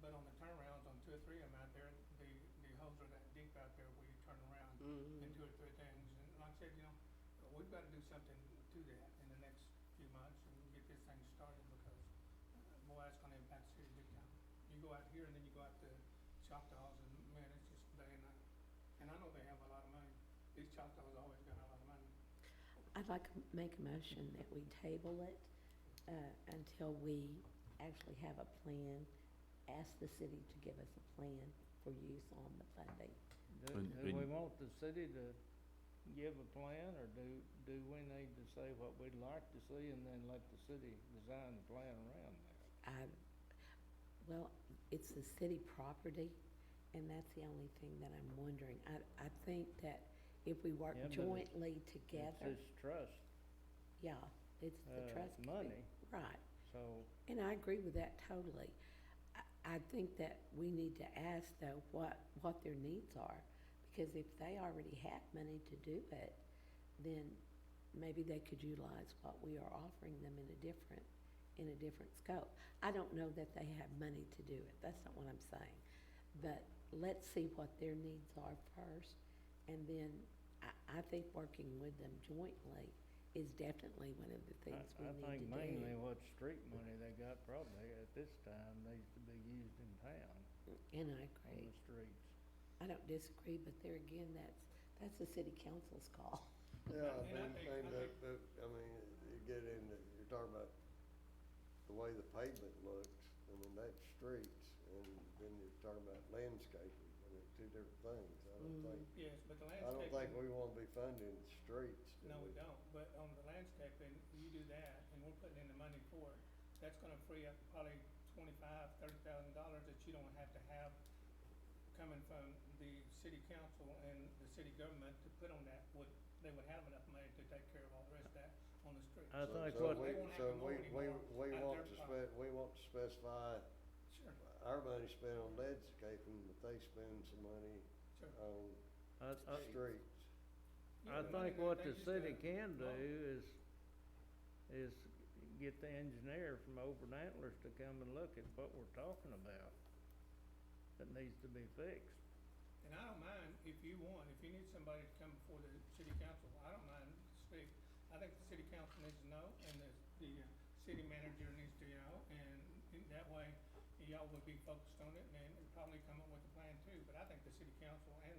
but on the turnarounds, on 2 or 3 of them out there, the holes are that deep out there where you turn around Mhm. in 2 or 3 things. And like I said, you know, we've gotta do something to that in the next few months and get this thing started, because, boy, that's gonna impact the city big time. You go out here and then you go out to Choctaws, and man, it's just day and night. And I know they have a lot of money. These Choctaws always got a lot of money. I'd like to make a motion that we table it until we actually have a plan. Ask the city to give us a plan for use on the funding. Do And- we and- want the city to give a plan, or do we need to say what we'd like to see and then let the city design the plan around that? Well, it's the city property, and that's the only thing that I'm wondering. I think that if we work Yeah, but jointly together, It's this trust, yeah, it's the trust. money, Right, so, and I agree with that totally. I think that we need to ask though what their needs are, because if they already have money to do it, then maybe they could utilize what we are offering them in a different scope. I don't know that they have money to do it, that's not what I'm saying. But let's see what their needs are first, and then I think working with them jointly is definitely one of the things we I need to think do. mainly what street money they got probably at this time needs to be used in town, And I on agree. the streets. I don't disagree, but there again, that's the city council's call. Yeah, And I think- I mean, you get into, you're talking about the way the pavement looks, I mean, that's streets, and then you're talking about landscaping, I mean, 2 different things. I don't think, Yes, but the I don't think landscaping, we wanna be funding streets. do no, we don't, but on the landscaping, you do that, and we're putting in the money for it, that's gonna free up probably $25,000-$30,000 that you don't have to have coming from the city council and the city government to put on that, they would have enough money to take care of all the rest of that on the street. I think So what, They won't have to mow anymore we out want there. we want to specify Sure, our money spent on landscaping, but they spend some money sure. on I streets. Yeah, I the money think that what they the just city got can do mowed. is get the engineer from Over Antlers to come and look at what we're talking about that needs to be fixed. And I don't mind if you need somebody to come before the city council, I don't mind to speak. I think the city council needs to know, and the city manager needs to know, and that way, y'all would be focused on it, and probably come up with a plan too. But I think city council and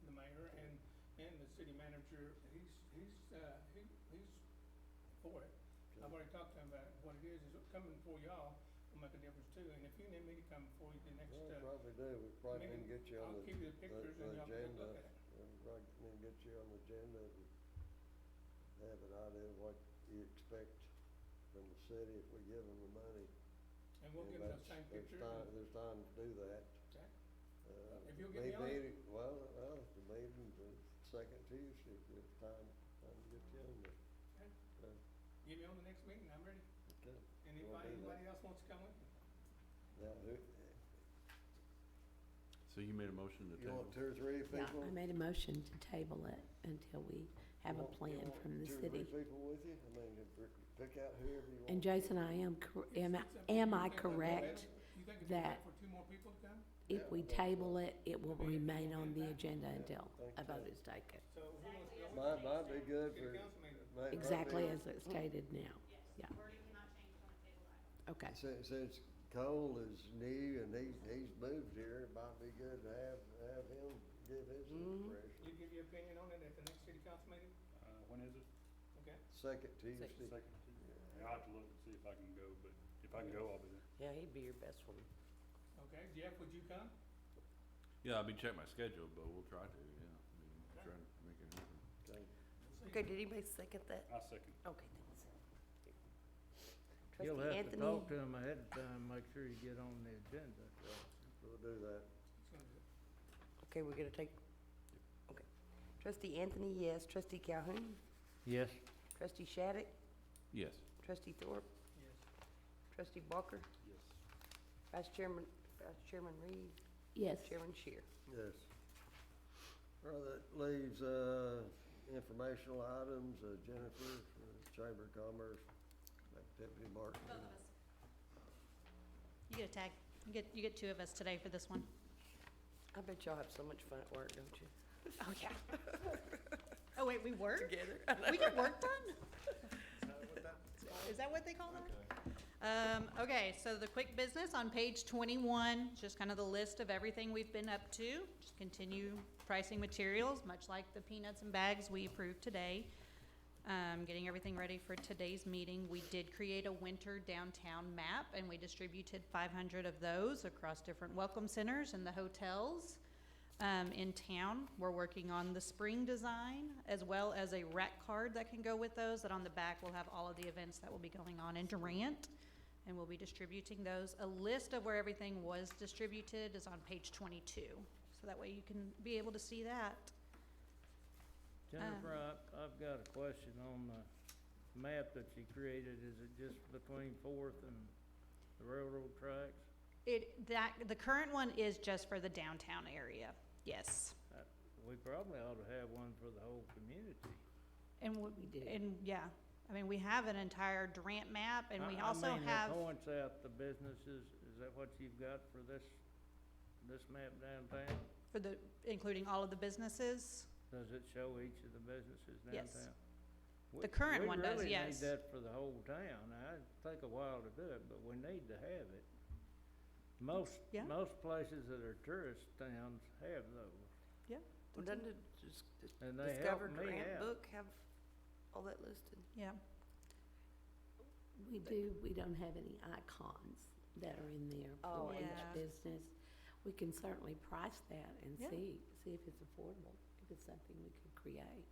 the mayor and the city manager, he's for it. I've already talked to him about it. What it is coming before y'all will make a difference too, and if you need me to come before you the next, Well, probably do, we probably need to get you on I'll the, give you the pictures the and y'all can agenda. look at it. We probably need to get you on the agenda and have an idea of what you expect from the city if we give them the money. And we'll give you those same pictures. There's time to do that. Okay. If you'll get me on it. Well, the meeting's the second Tuesday, if you have time to get you on there. Okay. Get me on the next meeting, I'm ready. Okay. And if We'll do anybody that. else wants to come with me. Now, So you made a motion to you want table? 2 or 3 Yeah, people? I made a motion to table it until we have a plan from the 2 or 3 city. people with you? I mean, pick out whoever you want. And Jason, am It's up to you. am You I think correct you think if you that wait for 2 more people to come? if Yeah, we I think so. table it, it will remain on the agenda Yeah, until I think a vote so. is taken? So who wants to go with me? Might be good City for. council meeting. might be- Exactly as it's stated now, yeah. Wording cannot change on a table item. Okay, Since Cole is new and he's moved here, it might be good to have him give his impression. You give your opinion on it at the next city council meeting? When is it? Okay. Second Tuesday. Second Tuesday. Yeah, I'll have to look and see if I can go, but if I can go, I'll be there. Yeah, he'd be your best one. Okay, Jeff, would you come? Yeah, I'll be checking my schedule, but we'll try to, yeah. I mean, we'll try to make it happen. Okay. Okay, did anybody second that? I second. Okay, thanks. You'll Trustee have to Anthony? talk to him ahead of time, make sure you get on the agenda. We'll do that. It's gonna do it. Okay, we're gonna take, okay. Trustee Anthony, yes. Trustee Calhoun? Yes. Trustee Shattuck? Yes. Trustee Thorpe? Yes. Trustee Barker? Yes. Vice Chairman Reed? yes, Chairman Shear? Yes. Well, that leaves, informational items, Jennifer, Chamber of Commerce, activity marketing. Both of us. You get a tag. You get 2 of us today for this one. I bet y'all have so much fun at work, don't you? Oh, yeah. Oh, wait, we work? Together? We get work done? Is that what they call that? Okay, so the quick business on page 21, just kind of the list of everything we've been up to. Just continue pricing materials, much like the peanuts and bags we approved today. Getting everything ready for today's meeting. We did create a winter downtown map, and we distributed 500 of those across different welcome centers and the hotels in town. We're working on the spring design, as well as a rack card that can go with those, that on the back will have all of the events that will be going on in Durant, and we'll be distributing those. A list of where everything was distributed is on page 22, so that way you can be able to see that. Jennifer, I've got a question on the map that you created. Is it just between Fourth and the railroad tracks? The current one is just for the downtown area, yes. We probably ought to have one for the whole community. And, We do. and, yeah, I mean, we have an entire Durant map, and we also have, I mean, it points out the businesses. Is that what you've got for this map downtown? for the, including all of the businesses. Does it show each of the businesses Yes. downtown? The current one does, We really yes. need that for the whole town. Now, it'd take a while to do it, but we need to have it. Yeah. Most places that are tourist towns have those, Well, doesn't it just and they help Discover me Durant out. book have all that listed? Yeah, we don't have any icons that are in there Oh, for each yeah. business. We can certainly price that and Yeah. see if it's affordable, if it's something we could create.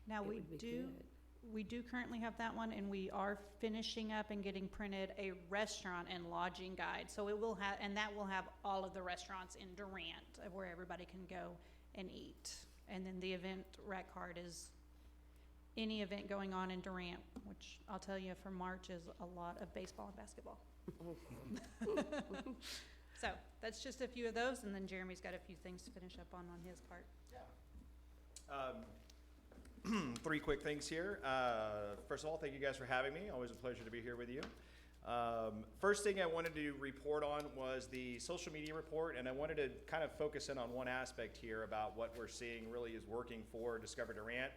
now It we would be do, good. we do currently have that one, and we are finishing up and getting printed a restaurant and lodging guide. So it will have, and that will have all of the restaurants in Durant, where everybody can go and eat. And then the event rec card is any event going on in Durant, which I'll tell you for March is a lot of baseball and basketball. So that's just a few of those, and then Jeremy's got a few things to finish up on his part. 3 quick things here. First of all, thank you guys for having me. Always a pleasure to be here with you. First thing I wanted to report on was the social media report, and I wanted to kind of focus in on one aspect here about what we're seeing really is working for Discover Durant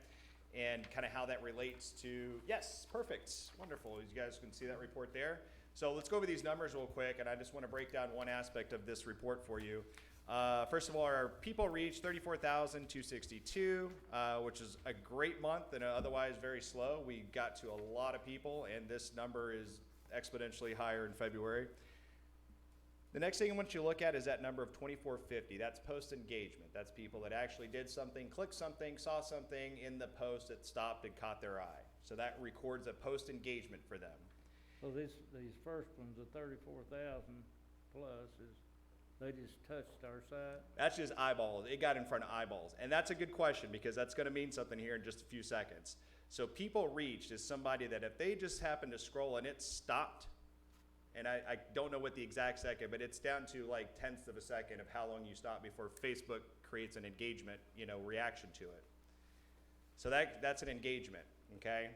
and kind of how that relates to, yes, perfect, wonderful. You guys can see that report there. So let's go over these numbers real quick, and I just want to break down one aspect of this report for you. First of all, our people reached 34,262, which is a great month and otherwise very slow. We got to a lot of people, and this number is exponentially higher in February. The next thing I want you to look at is that number of 2450. That's post engagement. That's people that actually did something, clicked something, saw something in the post that stopped and caught their eye. So that records a post engagement for them. So these first ones, the 34,000 plus, they just touched our site? That's just eyeballs. It got in front of eyeballs. And that's a good question because that's going to mean something here in just a few seconds. So people reached is somebody that if they just happened to scroll and it stopped, and I don't know what the exact second, but it's down to like tenths of a second of how long you stop before Facebook creates an engagement, reaction to it. So that's an engagement, okay?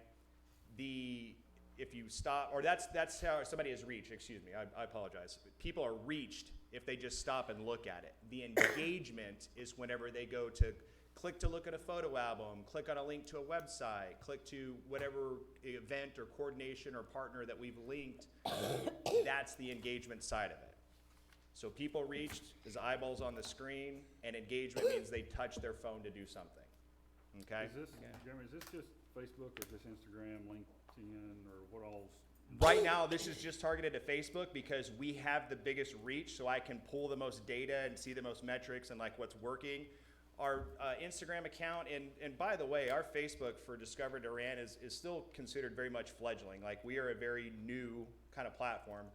If you stop, or that's how somebody is reached, excuse me, I apologize. People are reached if they just stop and look at it. The engagement is whenever they go to click to look at a photo album, click on a link to a website, click to whatever event or coordination or partner that we've linked. That's the engagement side of it. So people reached is eyeballs on the screen, and engagement means they touch their phone to do something, okay? Jeremy, is this just Facebook or just Instagram, LinkedIn, or what all's? Right now, this is just targeted to Facebook because we have the biggest reach, so I can pull the most data and see the most metrics and like what's working. Our Instagram account, and by the way, our Facebook for Discover Durant is still considered very much fledgling. Like, we are a very new kind of platform.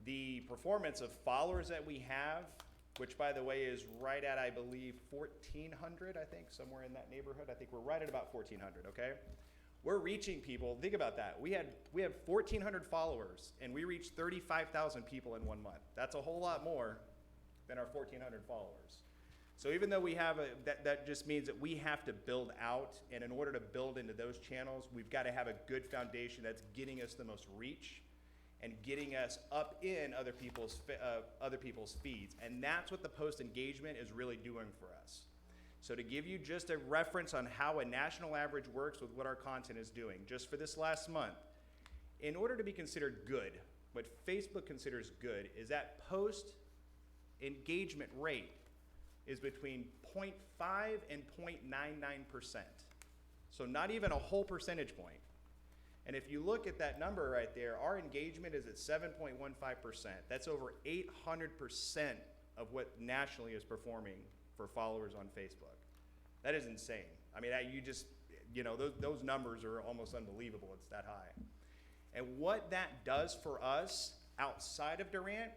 The performance of followers that we have, which by the way is right at, I believe, 1,400, I think, somewhere in that neighborhood. I think we're right at about 1,400, okay? We're reaching people. Think about that. We have 1,400 followers, and we reached 35,000 people in 1 month. That's a whole lot more than our 1,400 followers. So even though we have that just means that we have to build out, and in order to build into those channels, we've got to have a good foundation that's getting us the most reach and getting us up in other people's feeds. And that's what the post engagement is really doing for us. So to give you just a reference on how a national average works with what our content is doing, just for this last month, in order to be considered good, what Facebook considers good is that post engagement rate is between 0.5 and 0.99%. So not even a whole percentage point. And if you look at that number right there, our engagement is at 7.15%. That's over 800% of what nationally is performing for followers on Facebook. That is insane. I mean, those numbers are almost unbelievable. It's that high. And what that does for us outside of Durant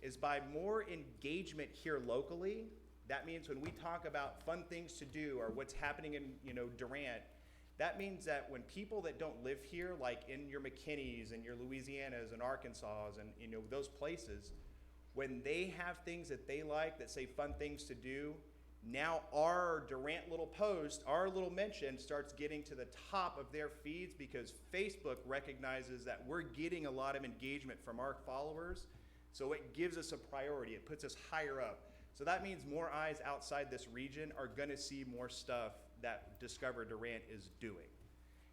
is by more engagement here locally. That means when we talk about fun things to do or what's happening in Durant, that means that when people that don't live here, like in your McKinneys and your Louisianas and Arkansas and those places, when they have things that they like that say fun things to do, now our Durant little post, our little mention starts getting to the top of their feeds because Facebook recognizes that we're getting a lot of engagement from our followers. So it gives us a priority. It puts us higher up. So that means more eyes outside this region are going to see more stuff that Discover Durant is doing.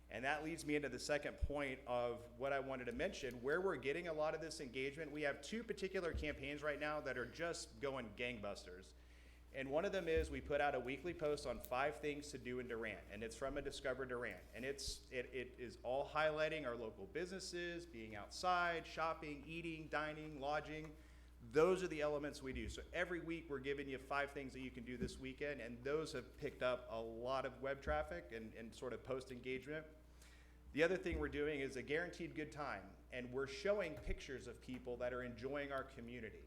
And that leads me into the second point of what I wanted to mention, where we're getting a lot of this engagement. We have two particular campaigns right now that are just going gangbusters. And one of them is we put out a weekly post on 5 things to do in Durant, and it's from a Discover Durant. And it is all highlighting our local businesses, being outside, shopping, eating, dining, lodging. Those are the elements we do. So every week we're giving you 5 things that you can do this weekend, and those have picked up a lot of web traffic and sort of post engagement. The other thing we're doing is a guaranteed good time, and we're showing pictures of people that are enjoying our community.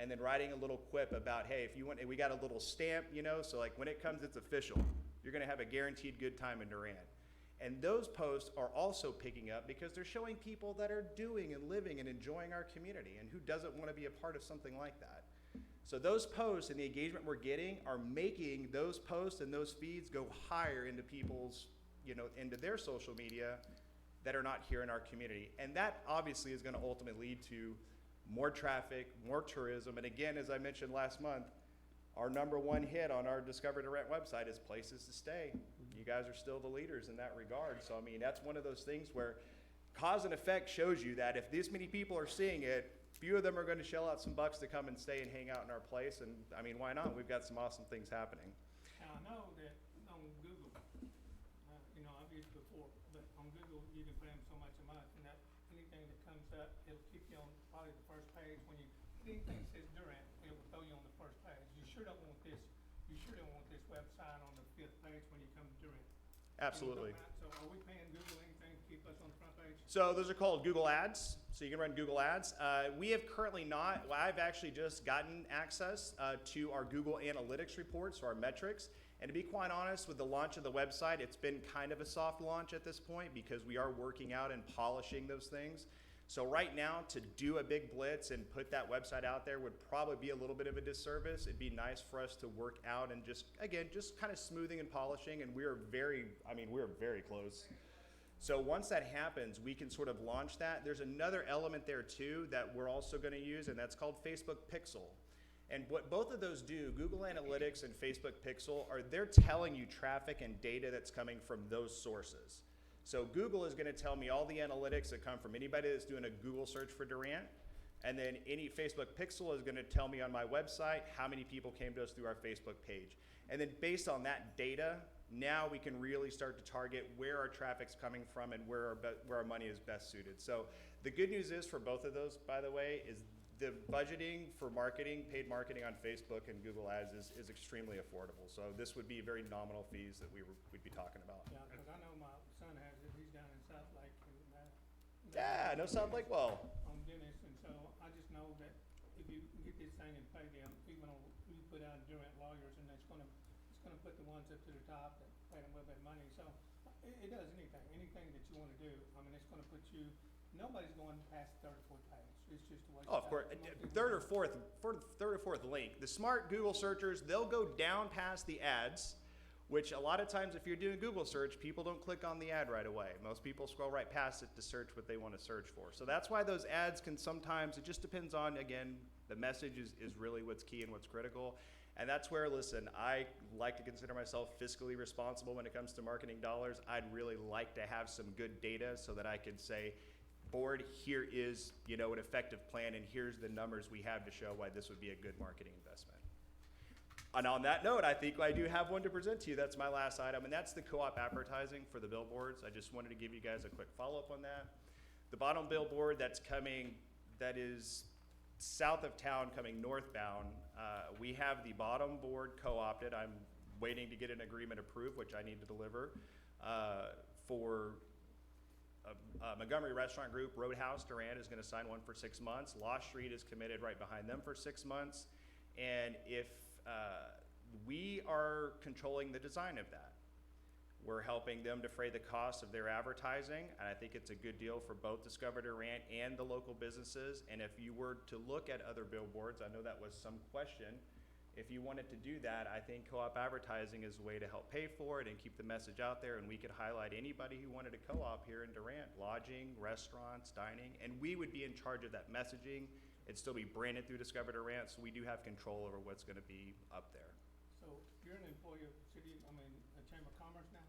And then writing a little quip about, hey, if you want, we got a little stamp, so like when it comes, it's official. You're gonna have a guaranteed good time in Durant. And those posts are also picking up because they're showing people that are doing and living and enjoying our community, and who doesn't want to be a part of something like that. So those posts and the engagement we're getting are making those posts and those feeds go higher into people's, into their social media that are not here in our community. And that obviously is going to ultimately lead to more traffic, more tourism. And again, as I mentioned last month, our #1 hit on our Discover Durant website is places to stay. You guys are still the leaders in that regard. So, I mean, that's one of those things where cause and effect shows you that if this many people are seeing it, few of them are gonna shell out some bucks to come and stay and hang out in our place, and, I mean, why not? We've got some awesome things happening. Now, I know that on Google, I've used it before, but on Google, you can pay them so much a month, and that, anything that comes up, it'll keep you on probably the first page. When you, anything that says Durant, it will throw you on the first page. You sure don't want this website on the 5th page when you come to Durant. Absolutely. So are we paying Google anything to keep us on the front page? So those are called Google Ads. So you can run Google Ads. We have currently not. Well, I've actually just gotten access to our Google Analytics reports, so our metrics. And to be quite honest, with the launch of the website, it's been kind of a soft launch at this point because we are working out and polishing those things. So right now, to do a big blitz and put that website out there would probably be a little bit of a disservice. It'd be nice for us to work out and just kind of smoothing and polishing, and we're very close. So once that happens, we can sort of launch that. There's another element there too that we're also gonna use, and that's called Facebook Pixel. And what both of those do, Google Analytics and Facebook Pixel, they're telling you traffic and data that's coming from those sources. So Google is gonna tell me all the analytics that come from anybody that's doing a Google search for Durant, and then any Facebook Pixel is gonna tell me on my website how many people came to us through our Facebook page. And then based on that data, now we can really start to target where our traffic's coming from and where our money is best suited. So the good news is for both of those, by the way, is the budgeting for marketing, paid marketing on Facebook and Google Ads is extremely affordable. So this would be very nominal fees that we'd be talking about. Yeah, because I know my son has it, he's down in South Lake, and, Yeah, no South Lake well. on Dennis, and so I just know that if you can get this thing and pay them, even on, you put out Durant lawyers, and it's gonna put the ones up to the top that pay them a little bit of money, so it does anything that you wanna do, I mean, it's gonna put you, nobody's going past the 3rd or 4th page, it's just a waste Oh, of of course, time. Most people third or don't. fourth link. The smart Google searchers, they'll go down past the ads, which a lot of times if you're doing a Google search, people don't click on the ad right away. Most people scroll right past it to search what they want to search for. So that's why those ads can sometimes, it just depends on, again, the message is really what's key and what's critical. And that's where, listen, I like to consider myself fiscally responsible when it comes to marketing dollars. I'd really like to have some good data so that I could say, board, here is, an effective plan, and here's the numbers we have to show why this would be a good marketing investment. And on that note, I think I do have one to present to you. That's my last item, and that's the co-op advertising for the billboards. I just wanted to give you guys a quick follow-up on that. The bottom billboard that's coming, that is south of town coming northbound, we have the bottom board co-opted. I'm waiting to get an agreement approved, which I need to deliver, for Montgomery Restaurant Group. Roadhouse Durant is gonna sign one for 6 months. Law Street is committed right behind them for 6 months. And if we are controlling the design of that, we're helping them defray the cost of their advertising, and I think it's a good deal for both Discover Durant and the local businesses. And if you were to look at other billboards, I know that was some question, if you wanted to do that, I think co-op advertising is a way to help pay for it and keep the message out there, and we could highlight anybody who wanted a co-op here in Durant, lodging, restaurants, dining, and we would be in charge of that messaging. It'd still be branded through Discover Durant, so we do have control over what's gonna be up there. So you're an employee of the Chamber of Commerce now?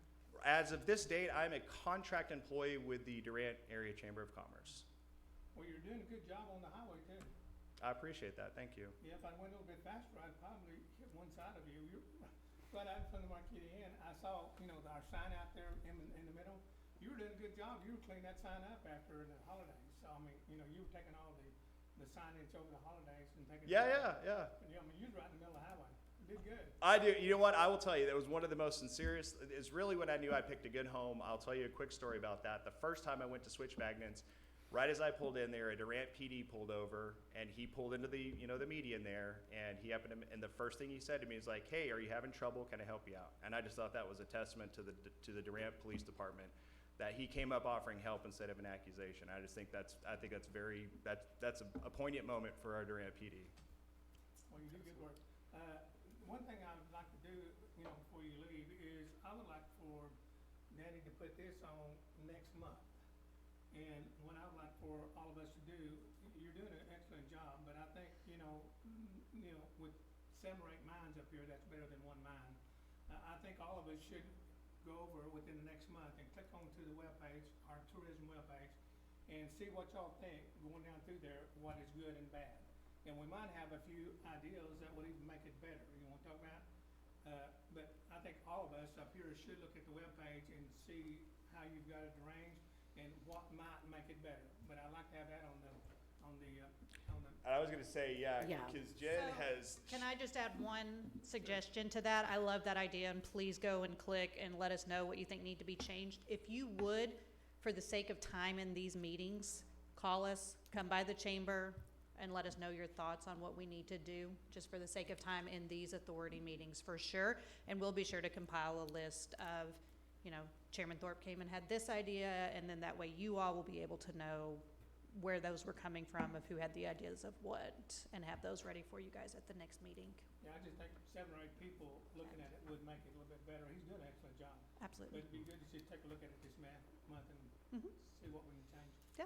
As of this date, I'm a contract employee with the Durant Area Chamber of Commerce. Well, you're doing a good job on the highway too. I appreciate that, thank you. Yeah, if I went a little bit faster, I'd probably hit one side of you. You're right out in front of Marquette Inn. I saw, our sign out there in the middle. You were doing a good job. You were cleaning that sign up after the holidays. So, I mean, you were taking all the signage over the holidays and taking. Yeah. I mean, you was right in the middle of the highway. You did good. I do. You know what? I will tell you, that was one of the most sincerest. It's really when I knew I picked a good home. I'll tell you a quick story about that. The first time I went to switch magnets, right as I pulled in there, a Durant PD pulled over, and he pulled into the median there, and he happened to, and the first thing he said to me is like, "Hey, are you having trouble? Can I help you out?" And I just thought that was a testament to the Durant Police Department, that he came up offering help instead of an accusation. I just think that's a poignant moment for our Durant PD. Well, you do good work. One thing I would like to do, before you leave, is I would like for Danny to put this on next month. And what I would like for all of us to do, you're doing an excellent job, but I think, with 7 or 8 mines up here, that's better than 1 mine. I think all of us should go over within the next month and click onto the webpage, our tourism webpage, and see what y'all think, going down through there, what is good and bad. And we might have a few ideas that would even make it better, you wanna talk about? But I think all of us up here should look at the webpage and see how you've got it arranged and what might make it better. But I'd like to have that on the. I was gonna say, yeah, Yeah. because Jen So, has. Can I just add one suggestion to that? I love that idea, and please go and click and let us know what you think need to be changed. If you would, for the sake of time in these meetings, call us, come by the chamber, and let us know your thoughts on what we need to do, just for the sake of time in these authority meetings, for sure. And we'll be sure to compile a list of, you know, Chairman Thorpe came and had this idea, and then that way you all will be able to know where those were coming from, of who had the ideas of what, and have those ready for you guys at the next meeting. Yeah, I just think 7 or 8 people looking at it would make it a little bit better. He's doing an excellent job. But Absolutely. it'd be good to just take a look at it this month and Mhm. see what we can change. Yeah.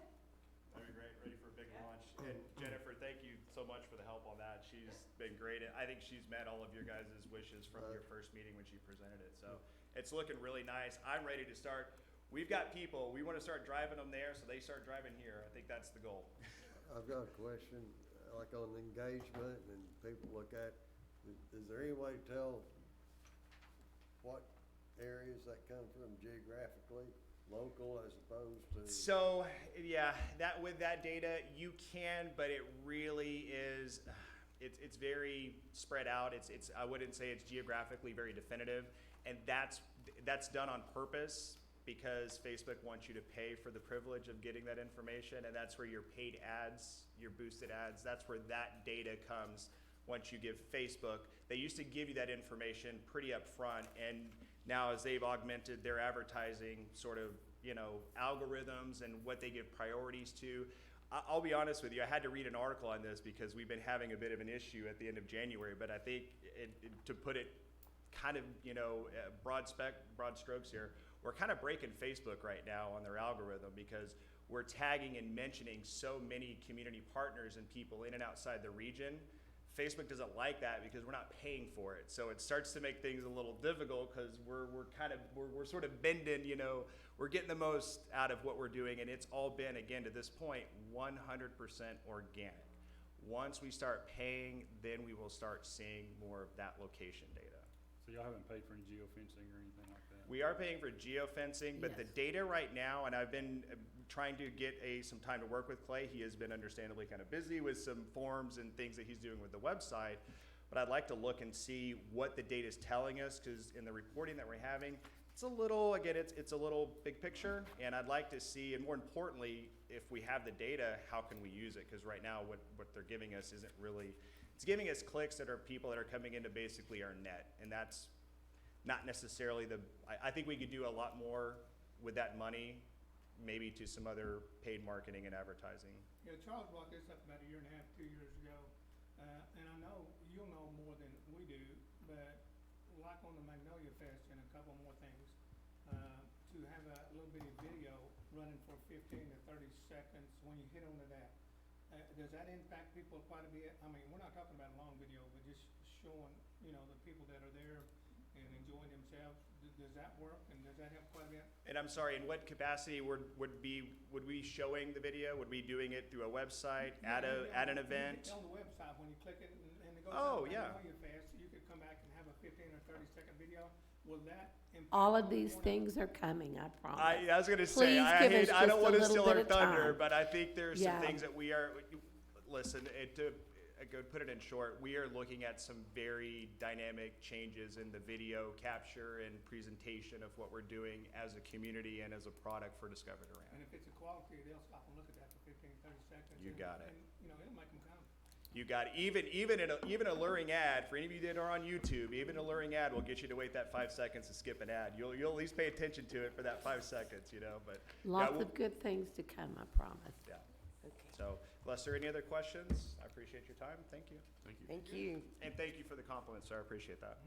That'd be great, ready for a big launch. And Jennifer, thank you so much for the help on that. She's been great. I think she's met all of your guys' wishes from your first meeting when she presented it. So it's looking really nice. I'm ready to start. We've got people, we want to start driving them there, so they start driving here. I think that's the goal. I've got a question, like on the engagement and people look at, is there any way to tell what areas that come from geographically, local as opposed to? So, yeah, with that data, you can, but it really is, it's very spread out. It's I wouldn't say it's geographically very definitive, and that's done on purpose, because Facebook wants you to pay for the privilege of getting that information, and that's where your paid ads, your boosted ads, that's where that data comes once you give Facebook. They used to give you that information pretty upfront, and now as they've augmented their advertising sort of, you know, algorithms and what they give priorities to, I'll be honest with you, I had to read an article on this because we've been having a bit of an issue at the end of January, but I think to put it kind of, you know, broad strokes here, we're kind of breaking Facebook right now on their algorithm, because we're tagging and mentioning so many community partners and people in and outside the region. Facebook doesn't like that because we're not paying for it. So it starts to make things a little difficult, because we're sort of bending, you know, we're getting the most out of what we're doing, and it's all been, again, to this point, 100% organic. Once we start paying, then we will start seeing more of that location data. So y'all haven't paid for any geofencing or anything like that? We are paying for geofencing, but the Yes. data right now, and I've been trying to get some time to work with Clay. He has been understandably kind of busy with some forms and things that he's doing with the website. But I'd like to look and see what the data is telling us, because in the reporting that we're having, it's a little, again, it's a little big picture. And I'd like to see, and more importantly, if we have the data, how can we use it? Because right now, what they're giving us isn't really, it's giving us clicks that are people that are coming into basically our net. And that's not necessarily I think we could do a lot more with that money, maybe to some other paid marketing and advertising. Yeah, Charles brought this up about 1.5 years, 2 years ago, and I know you'll know more than we do, but like on the Magnolia Fest and a couple more things, to have a little bitty video running for 15 to 30 seconds when you hit onto that, does that impact people quite a bit? I mean, we're not talking about a long video, but just showing, you know, the people that are there and enjoying themselves. Does that work, and does that help quite a bit? And I'm sorry, in what capacity would we showing the video? Would we doing it through a website, at an event? On the website, when you click it and it goes Oh, to yeah. Magnolia Fest, you could come back and have a 15 or 30-second video. Will that impact? All of on the these morning? things are coming, I promise. I was gonna say, Please give us I don't just a wanna little steal bit our of thunder, time. but I think there's some Yeah. things that we are, listen, I could put it in short, we are looking at some very dynamic changes in the video capture and presentation of what we're doing as a community and as a product for Discover Durant. And if it's a quality, they'll stop and look at that for 15, 30 seconds. You got it. And, you know, it'll make them come. You got it. Even a luring ad, for any of you that are on YouTube, even a luring ad will get you to wait that 5 seconds to skip an ad. You'll at least pay attention to it for that 5 seconds, you know, but. yeah, Lots we'll- of good things to come, I promise. Yeah. Okay. So, unless there are any other questions, I appreciate your time. Thank you. Thank you. Thank you. And thank you for the compliments, sir. I appreciate that.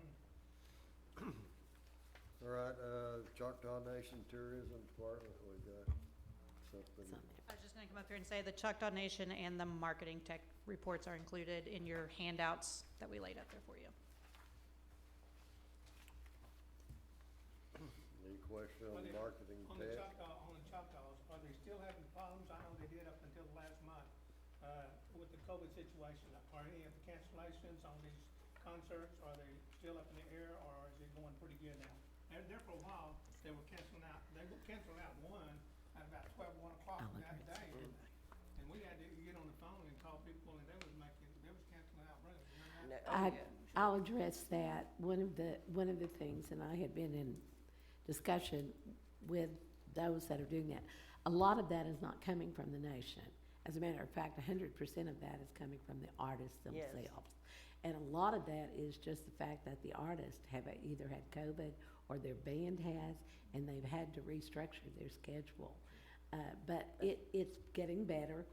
All right, Choctaw Nation Tourism Department, we got something. It's on there. I was just gonna come up here and say the Choctaw Nation and the marketing tech reports are included in your handouts that we laid out there for you. Any question Well, on then, marketing On the tech? Choctaws, are they still having problems? I know COVID situation? Are any of the cancellations on these concerts, are they still up in the air, or is it going pretty good now? There for a while, they were canceling out one at about 1 o'clock I'll that address day, didn't they? And we had to get on the phone and call people, and they was canceling out rooms, remember that? No, oh, yeah. I'll address that. One of the things, and I had been in discussion with those that are doing that, a lot of that is not coming from the nation. As a matter of fact, 100% of that is coming from the artists Yes. themselves. And a lot of that is just the fact that the artists have either had COVID or their band has, and they've had to restructure their schedule. But it's getting better,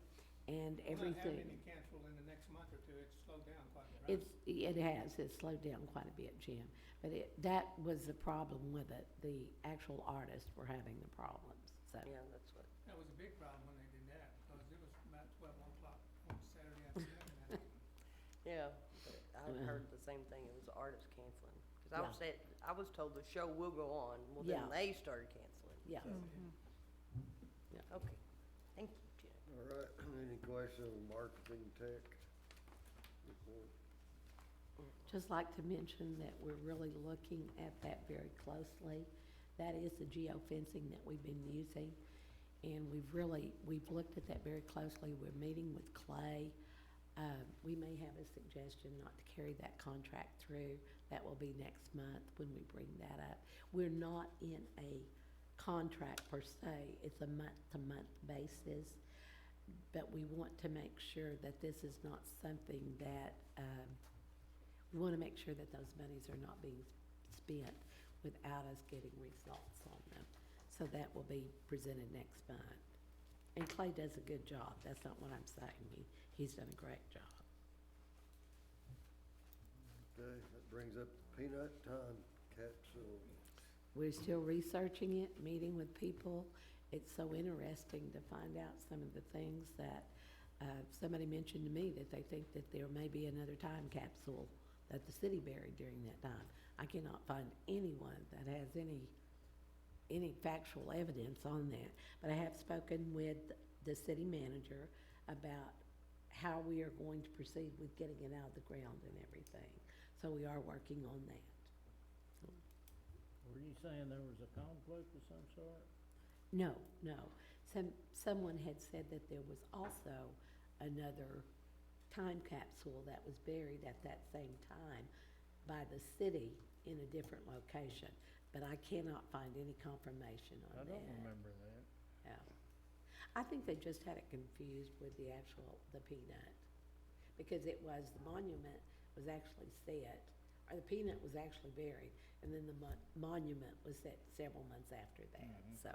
and We're not having everything. any cancel in the next month or two, it's slowed down quite a bit, right? It's slowed down quite a bit, Jim. But that was the problem with it. The actual artists were having the problems, so. Yeah, that's what, That was a big problem when they did that, because it was about 1 o'clock on Saturday afternoon. when that happened. yeah, but I Yeah. heard the same thing, it was the artists canceling. Cause Yeah. I was told the show will go on, well, Yeah. then they started canceling. Yeah. So, Yeah. okay, thank you, Jen. All right, any questions on marketing tech report? Just like to mention that we're really looking at that very closely. That is the geofencing that we've been using. And we've looked at that very closely. We're meeting with Clay. We may have a suggestion not to carry that contract through. That will be next month when we bring that up. We're not in a contract per se. It's a month-to-month basis. But we want to make sure that this is not something that, we want to make sure that those monies are not being spent without us getting results on them. So that will be presented next month. And Clay does a good job. That's not what I'm saying. He's done a great job. Okay, that brings up peanut time capsule. We're still researching it, meeting with people. It's so interesting to find out some of the things that, somebody mentioned to me that they think that there may be another time capsule that the city buried during that time. I cannot find anyone that has any factual evidence on that. But I have spoken with the city manager about how we are going to proceed with getting it out of the ground and everything. So we are working on that. Were you saying there was a conflict of some sort? No. Someone had said that there was also another time capsule that was buried at that same time by the city in a different location, but I cannot find any confirmation on I that. don't remember that. Yeah. I think they just had it confused with the peanut, because the monument was actually set, or the peanut was actually buried, and then the monument was set several months after that, Mhm. so.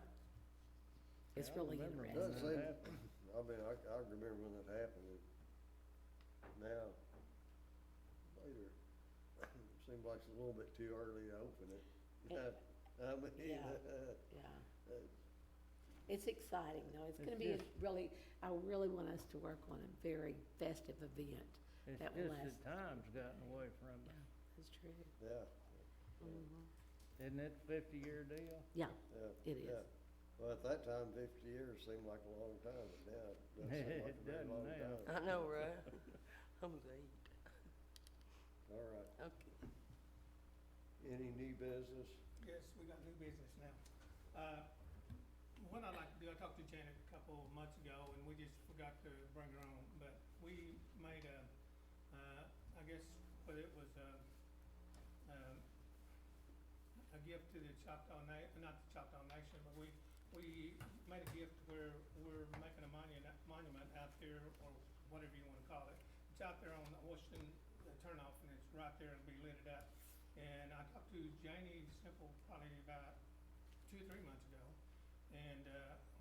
It's Yeah, I really remember interesting. Doesn't when seem, that happened. I mean, I remember when that happened, and now, later, it seems like it's a little bit too early to open it. I mean, Yeah. It's exciting, though. It's It's gonna be just- I really want us to work on a very festive event. It's That will just last. that time's gotten away from it. That's true. yeah, Isn't it a 50-year deal? Yeah, yeah. it is. yeah. Well, at that time, 50 years seemed like a long time, but now it doesn't seem like a It very doesn't long now. time. I know, right? I'm late. All right, Okay. any new business? Yes, we got new business now. What I'd like to do, I talked to Janet a couple of months ago, and we just forgot to bring her on, but we made I guess, whether it was a gift to the Choctaw not the Choctaw Nation, but we made a gift where we're making a monument out there, or whatever you wanna call it. It's out there on Washington turnoff, and it's right there and be lit up. And I talked to Janie Simple probably about 2 or 3 months ago, and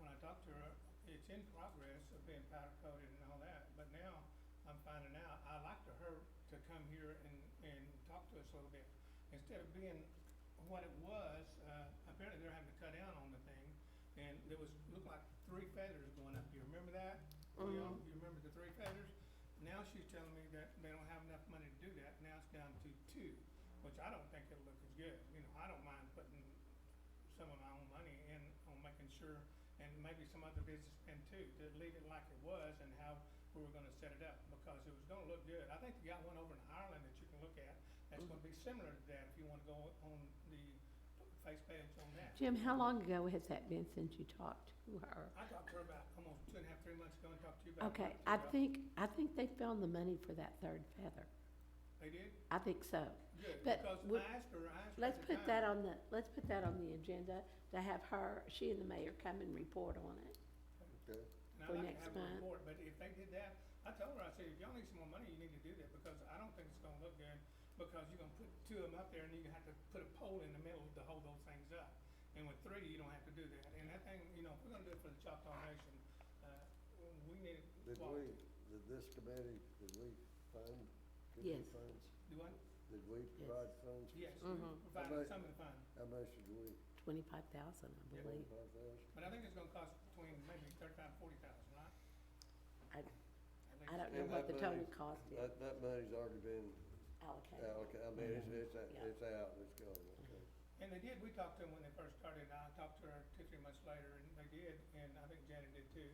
when I talked to her, it's in progress of being powder coated and all that, but now I'm finding out, I'd like for her to come here and talk to us a little bit. Instead of being what it was, apparently they're having to cut down on the thing, and there looked like 3 feathers going up. Do you remember that? You remember the 3 feathers? Now she's telling me that they don't have enough money to do that. Now it's down to 2, which I don't think it'll look as good. You know, I don't mind putting some of my own money in on making sure, and maybe some other businessmen too, to leave it like it was and how we were gonna set it up. because it was gonna look good. I think you got one over in Ireland that you can look at, that's gonna be similar to that, if you wanna go on the face page on that. Jim, how long ago has that been since you talked to her? I talked to her about almost 2.5, 3 months ago and talked to you about it. Okay, a month ago. I think they found the money for that third feather. They did? I think so. Good, But because we- I asked her at Let's the put time. let's put that on the agenda to have her, she and the mayor come and report on it. Okay. And for I'd like next to have a month. report, but if they did that, I told her, I said, if y'all need some more money, you need to do that, because I don't think it's gonna look good, because you're gonna put 2 of them up there, and you have to put a pole in the middle to hold those things up. And with 3, you don't have to do that, and that thing, you know, if we're gonna do it for the Choctaw Nation, we need quality. Did this committee, did we fund, give Yes. you funds? Do what? Did we provide funds? Yes, we Mhm. How provided much- some of the funds, How much did we, 25,000, I Yeah. believe. 25,000? but I think it's gonna cost between maybe 35 and 40,000, right? I- At least. I don't know And what that the total money's- cost is That money's already been allocated. allocated, I mean, it's Yeah. out, it's gone, okay. And they did, we talked to them when they first started, I talked to her 2, 3 months later, and they did, and I think Janet did too.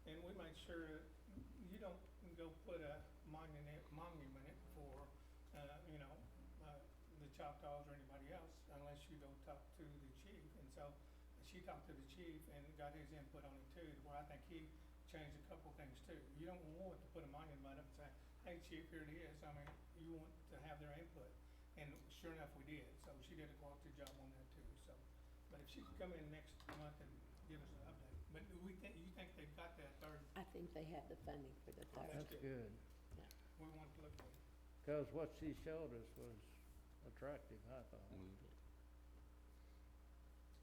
And we made sure you don't go put a monument for, you know, the Choctaws or anybody else unless you go talk to the chief. And so she talked to the chief and got his input on it too, where I think he changed a couple things too. You don't want to put a monument up and say, hey, chief, here it is. I mean, you want to have their input. And sure enough, we did. So she did a quality job on that too, so. But if she could come in next month and give us an update. But do you think they've got that third, I think they have the funding for the third. That's That's good, we want to look at? because what she showed us was attractive, I thought.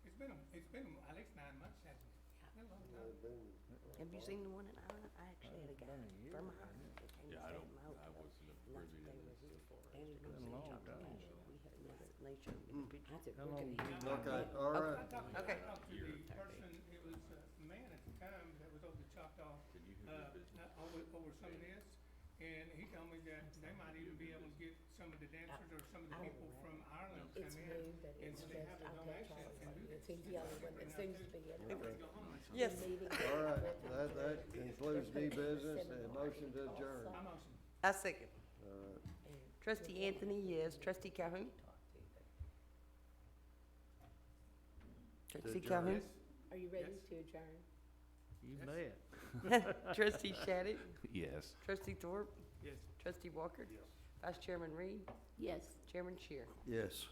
It's been at least 9 months, hasn't it? Been a long time. It's been Have you seen the one in Ireland? I actually had a It's guy been a year, from hasn't Ireland that came to Yeah, I stay don't, at my I hotel. wasn't And that's privy what to they were this. here for, Been is to go a see long Choctaw time. Nation. We had met, and they showed me the I pictures. said, How we're long gonna you use been Okay, that. all I right. talked to Okay. the person, it was a man at the time that was over the Choctaw, over some of this. And he told me that they might even be able to get some of the dancers or some of the I don't people know. from Ireland It's come new, in. but and it's so just, they have the I'll get donation Charlie and do one. this. It's the only one that seems to be in They it. would go home. Yes. All right, that concludes new business and motion to adjourn. I motion. I second. All right. Trustee Anthony, yes. Trustee Calhoun? Trustee adjourn. Calhoun? Are you ready Yes. to adjourn? You Yes. bet. Trustee Shattuck? Yes. Trustee Thorpe? Yes. Trustee Walker? Yes. Vice Chairman Reed? Yes. Chairman Shear? Yes.